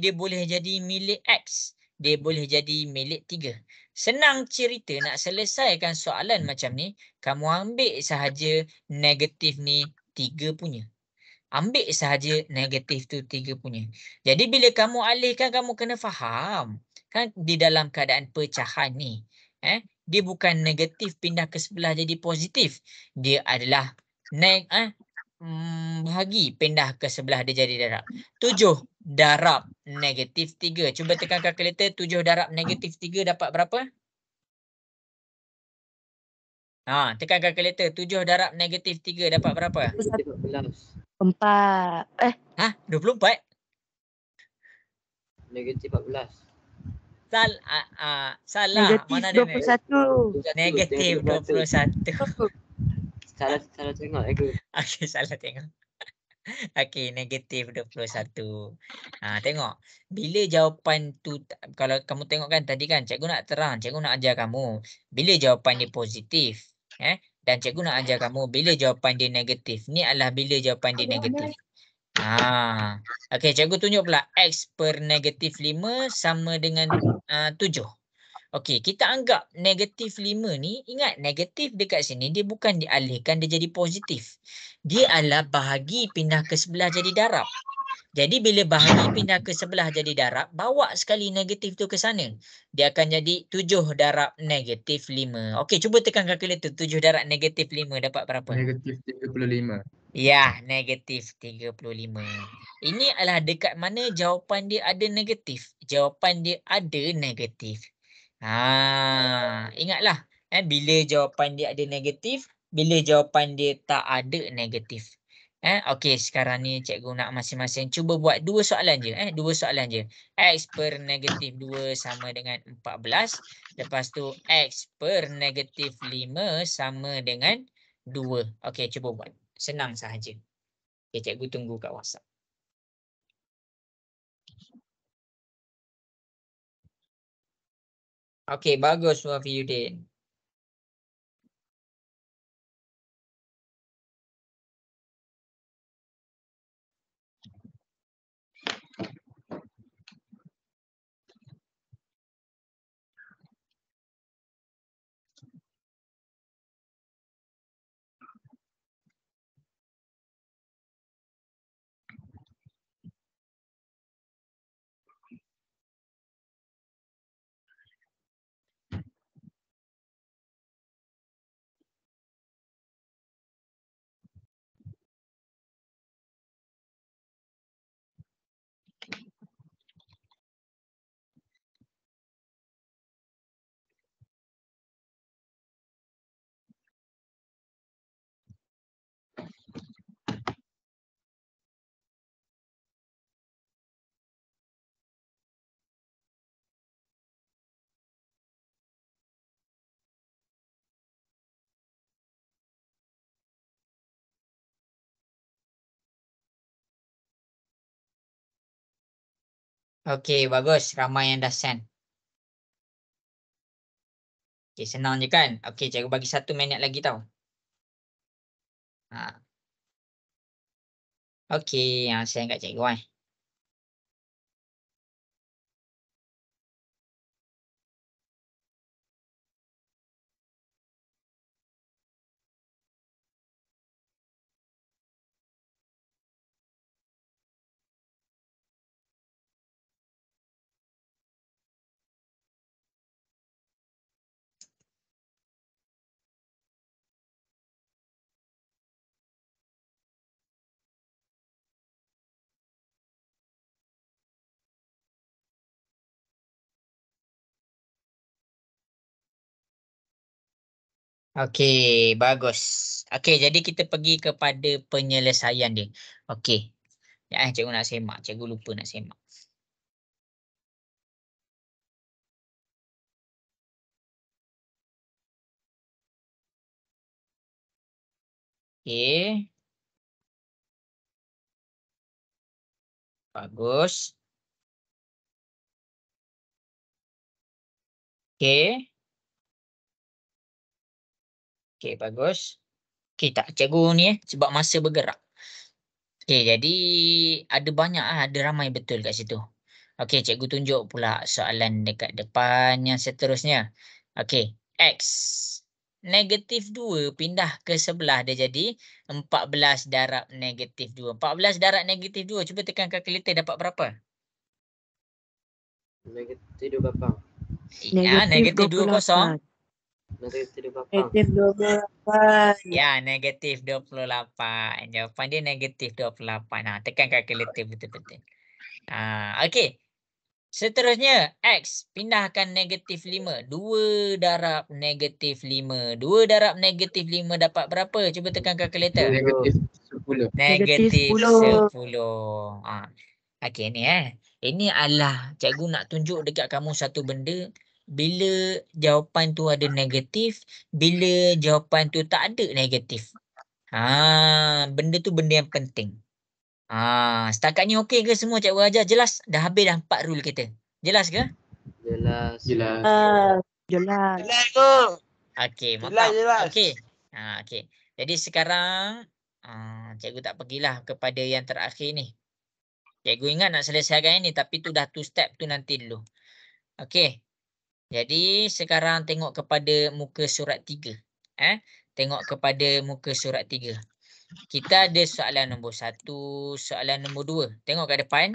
dia boleh jadi milik X. Dia boleh jadi milik 3. Senang cerita nak selesaikan soalan macam ni, kamu ambil sahaja negatif ni 3 punya. Ambil sahaja negatif tu 3 punya. Jadi bila kamu alihkan, kamu kena faham. Kan di dalam keadaan pecahan ni, dia bukan negatif pindah ke sebelah jadi positif. Dia adalah bahagi, pindah ke sebelah dia jadi darab. 7 darab negatif 3. Cuba tekan kalkulator, 7 darab negatif 3 dapat berapa? Tekan kalkulator, 7 darab negatif 3 dapat berapa? 14. 4. 24? Negatif 14. Salah. Negatif Mana ada 21. negatif 21. Salah tengok aku. Okey, salah tengok. Okey, negatif 21. Tengok. Bila jawapan tu, kalau kamu tengok kan tadi kan, cikgu nak terang, cikgu nak ajar kamu. Bila jawapan dia positif, dan cikgu nak ajar kamu bila jawapan dia negatif. Ni adalah bila jawapan dia negatif. Okey, cikgu tunjuk pula X per negatif 5 sama dengan 7. Okey, kita anggap negatif 5 ni, ingat negatif dekat sini dia bukan dialihkan, dia jadi positif. Dia adalah bahagi pindah ke sebelah jadi darab. Jadi bila bahagi pindah ke sebelah jadi darab, bawa sekali negatif tu ke sana. Dia akan jadi 7 darab negatif 5. Okey, cuba tekan kalkulator. 7 darab negatif 5 dapat berapa? Negatif 35. Ya, negatif 35. Ini adalah dekat mana jawapan dia ada negatif. Jawapan dia ada negatif. Ingatlah. Bila jawapan dia ada negatif, bila jawapan dia tak ada negatif. Okey, sekarang ni cikgu nak masing-masing cuba buat 2 soalan je. 2 soalan je. X per negatif 2 sama dengan 14. Lepas tu X per negatif 5 sama dengan 2. Okey, cuba buat. Senang sahaja. Okay, cikgu tunggu kat WhatsApp. Okey, bagus Wafiuddin. Okey, bagus. Ramai yang dah send. Okey, senang je kan? Okey, cikgu bagi 1 minit lagi tau. Okey, send kat cikgu Okey, bagus. Okey, jadi kita pergi kepada penyelesaian dia. Okey. Ya, cikgu nak semak. Cikgu lupa nak semak. Okey. Bagus. Okey. Okey, bagus. Okey tak cikgu ni sebab masa bergerak. Okey, jadi ada banyak ada ramai betul kat situ. Okey, cikgu tunjuk pula soalan dekat depan yang seterusnya. Okey, X negatif 2 pindah ke sebelah dia jadi 14 darab negatif 2. 14 darab negatif 2. Cuba tekan kalkulator dapat berapa? Negatif 28. Negatif 20. Negatif 28. Negatif 28. Ya, negatif 28. Jawapan dia negatif 28. Nah, tekan kalkulator betul-betul. Okey. Seterusnya, X. Pindahkan negatif 5. 2 darab negatif 5. 2 darab negatif 5 dapat berapa? Cuba tekan kalkulator. Negatif 10. Negatif 10. 10. Okey, ni Ini adalah cikgu nak tunjuk dekat kamu satu benda. Bila jawapan tu ada negatif, bila jawapan tu tak ada negatif. Benda tu benda yang penting. Setakat ni okey ke semua cikgu ajar? Jelas? Dah habis dah 4 rule kita. Jelas ke? Jelas. Jelas. Jelas. Jelas tu. Okey, Jelas, mantap. jelas. Okey. Okey. Jadi sekarang cikgu tak pergilah kepada yang terakhir ni. Cikgu ingat nak selesaikan ini tapi tu dah 2 step tu nanti dulu. Okey. Jadi sekarang tengok kepada muka surat 3. Tengok kepada muka surat 3. Kita ada soalan nombor 1, soalan nombor 2. Tengok kat depan.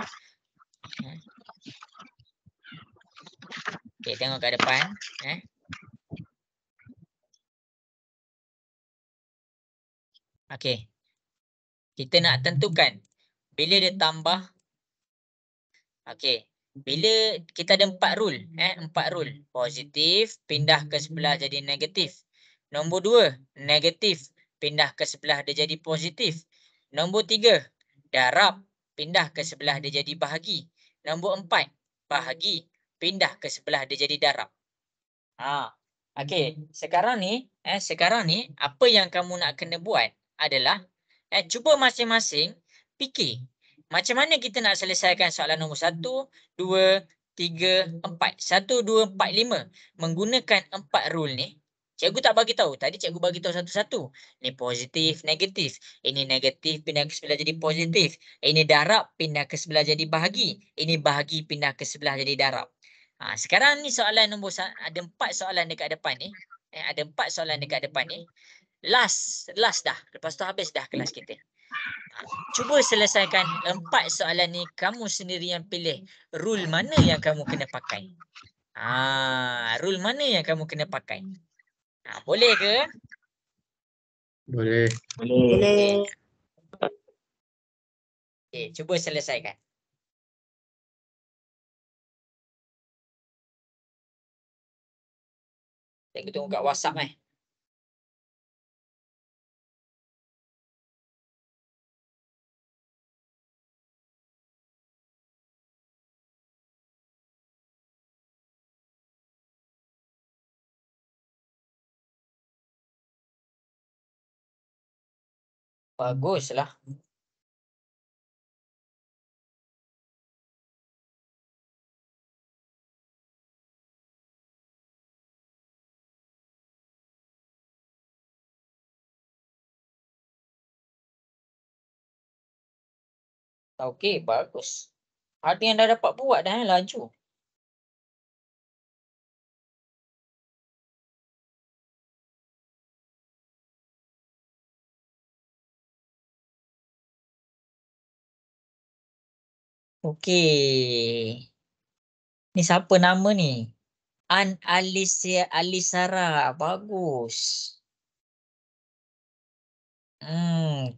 Okey, tengok kat depan. Okey. Kita nak tentukan bila dia tambah. Okey. Bila kita ada 4 rule, 4 rule. Positif pindah ke sebelah jadi negatif. Nombor 2, negatif pindah ke sebelah dia jadi positif. Nombor 3, darab pindah ke sebelah dia jadi bahagi. Nombor 4, bahagi pindah ke sebelah dia jadi darab. Okey, sekarang ni apa yang kamu nak kena buat adalah cuba masing-masing fikir macam mana kita nak selesaikan soalan nombor 1, 2, 3, 4. 1, 2, 4, 5. Menggunakan 4 rule ni. Cikgu tak bagi tahu. Tadi cikgu bagi tahu satu-satu. Ni positif, negatif. Ini negatif pindah ke sebelah jadi positif. Ini darab pindah ke sebelah jadi bahagi. Ini bahagi pindah ke sebelah jadi darab. Sekarang ni soalan nombor ada 4 soalan dekat depan ni. Ada 4 soalan dekat depan ni. Last dah. Lepas tu habis dah kelas kita. Cuba selesaikan 4 soalan ni. Kamu sendiri yang pilih rule mana yang kamu kena pakai. Rule mana yang kamu kena pakai. Boleh ke? Boleh. Boleh. Okay, cuba selesaikan. Cikgu tunggu kat WhatsApp Baguslah. Okey, bagus. Ada yang dah dapat buat dah laju. Okey. Ni siapa nama ni? Alisara. Bagus.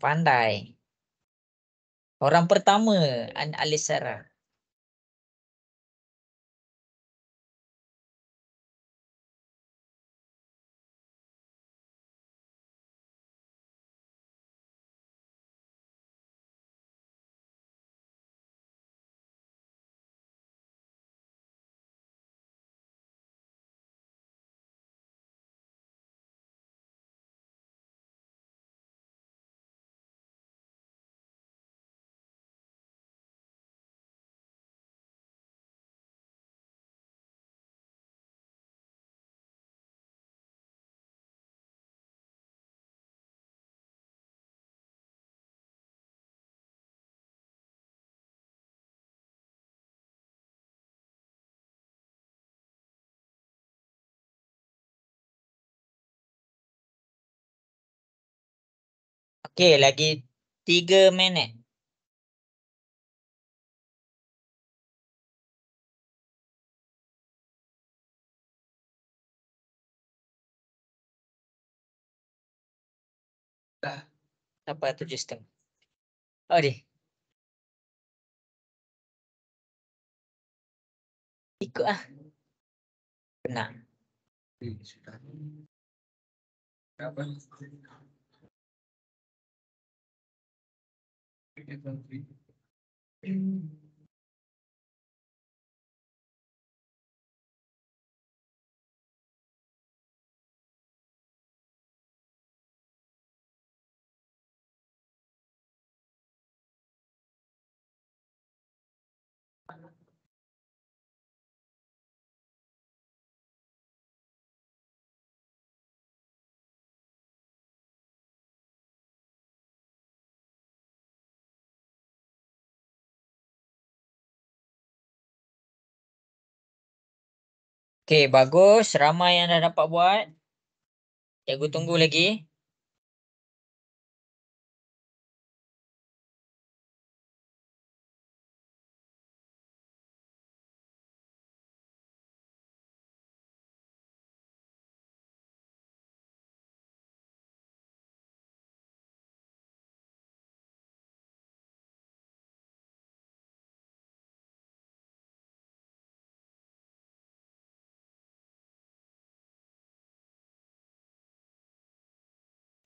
Pandai. Orang pertama, Alisara. Okey, lagi 3 minit. Sampai 7,5. Oh deh. Ikut ah. Benar. Okey, bagus. Ramai yang dah dapat buat. Cikgu tunggu lagi.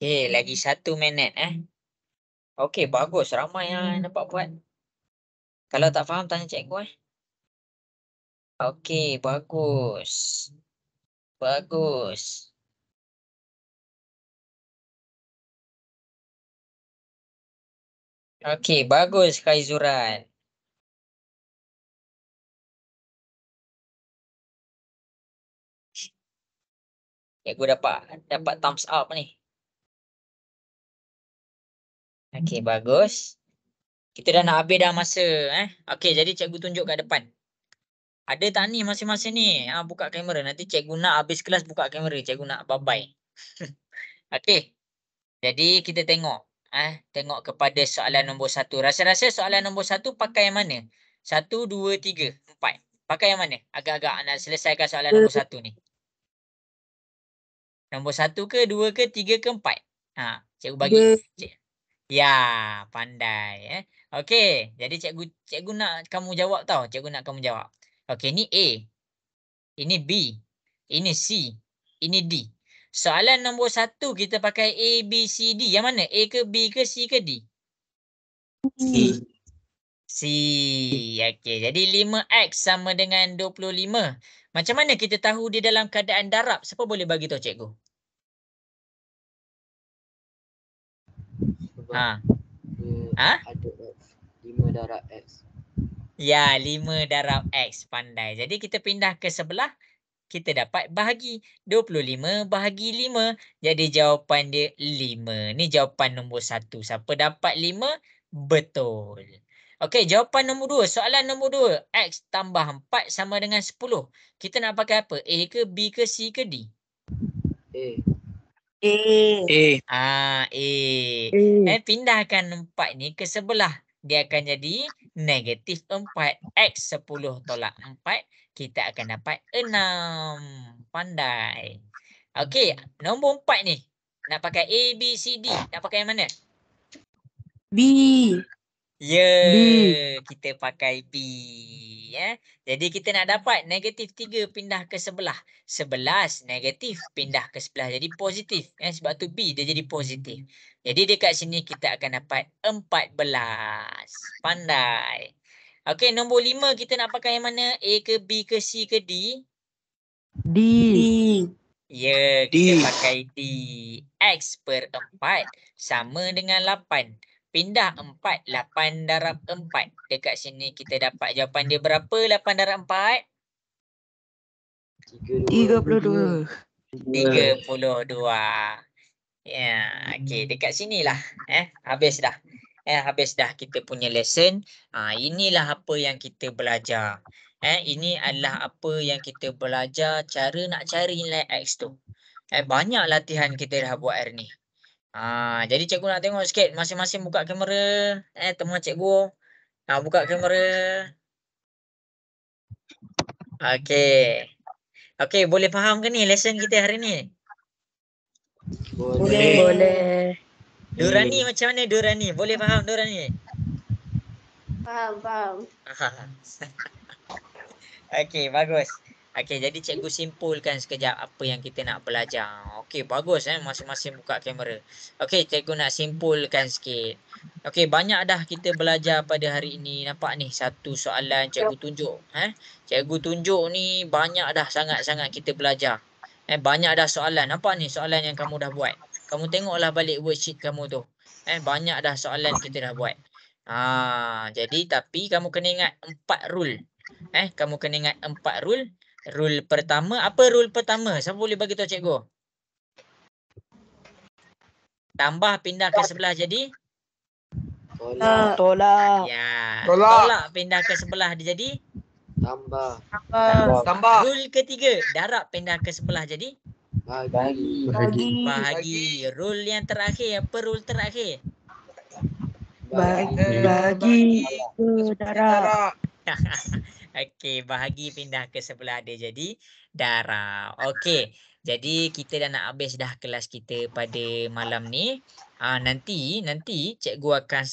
Okey, lagi 1 minit Okey, bagus. Ramai yang dapat buat. Kalau tak faham tanya cikgu Okey, bagus. Bagus. Okey, bagus Khaizuran. Cikgu dapat thumbs up ni. Okey, bagus. Kita dah nak habis dah masa Okey, jadi cikgu tunjuk kat depan. Ada tak ni masing-masing ni? Buka kamera. Nanti cikgu nak habis kelas buka kamera. Cikgu nak bye-bye. Okey. Jadi kita tengok. Tengok kepada soalan nombor 1. Rasa-rasa soalan nombor 1 pakai yang mana? 1, 2, 3, 4. Pakai yang mana? Agak-agak nak selesaikan soalan nombor 1 ni. Nombor 1 ke, 2 ke, 3 ke, 4? Cikgu bagi. Ya, pandai. Okey, jadi cikgu nak kamu jawab tau. Cikgu nak kamu jawab. Okey, ni A. Ini B. Ini C. Ini D. Soalan nombor 1 kita pakai A, B, C, D. Yang mana? A ke, B ke, C ke, D? C. Okey, jadi 5X sama dengan 25. Macam mana kita tahu dia dalam keadaan darab? Siapa boleh bagi tahu cikgu? Sebab Ha? ada X. 5 darab X. Ya, 5 darab X. Pandai. Jadi kita pindah ke sebelah. Kita dapat bahagi. 25 bahagi 5. Jadi jawapan dia 5. Ni jawapan nombor 1. Siapa dapat 5? Betul. Okey, jawapan nombor 2. Soalan nombor 2. X tambah 4 sama dengan 10. Kita nak pakai apa? A ke, B ke, C ke, D? A. A. Pindahkan 4 ni ke sebelah. Dia akan jadi negatif 4. X 10 tolak 4. Kita akan dapat 6. Pandai. Okey, nombor 4 ni. Nak pakai A, B, C, D. Nak pakai yang mana? B. Kita pakai B. Jadi kita nak dapat negatif 3 pindah ke sebelah. 11 negatif pindah ke sebelah. Jadi positif. Sebab tu B dia jadi positif. Jadi dekat sini kita akan dapat 14. Pandai. Okey, nombor 5 kita nak pakai yang mana? A ke, B ke, C ke, D? D. Kita pakai D. X per 4 sama dengan 8. Pindah 4. 8 darab 4. Dekat sini kita dapat jawapan dia berapa? 8 darab 4? 32. 32. Ya, okey. Dekat sinilah. Habis dah. Habis dah kita punya lesson. Inilah apa yang kita belajar. Ini adalah apa yang kita belajar cara nak cari nilai X tu. Banyak latihan kita dah buat hari ni. Jadi cikgu nak tengok sikit. Masing-masing buka kamera. Teman cikgu. Buka kamera. Okey. Okey, boleh faham ke ni lesson kita hari ni? Boleh. Dorani macam mana Dorani? Boleh faham Dorani? Faham. Okey, bagus. Okey, jadi cikgu simpulkan sekejap apa yang kita nak belajar. Okey, bagus masing-masing buka kamera. Okey, cikgu nak simpulkan sikit. Okey, banyak dah kita belajar pada hari ini. Nampak ni satu soalan cikgu tunjuk. Cikgu tunjuk ni banyak dah sangat-sangat kita belajar. Banyak dah soalan. Nampak ni soalan yang kamu dah buat. Kamu tengoklah balik worksheet kamu tu. Banyak dah soalan kita dah buat. Jadi tapi kamu kena ingat 4 rule. Kamu kena ingat 4 rule. Rule pertama, apa rule pertama? Siapa boleh bagi tahu cikgu? Tambah pindah ke sebelah jadi? Tolak. Ya. Tolak. Tolak pindah ke sebelah dia jadi? Tambah. Tambah. Rule ketiga, darab pindah ke sebelah jadi? Bagi. Bahagi. Rule yang terakhir, apa rule terakhir? Bagi ke darab. Okey, bahagi pindah ke sebelah dia jadi darab. Okey. Jadi kita dah nak habis dah kelas kita pada malam ni. Nanti cikgu akan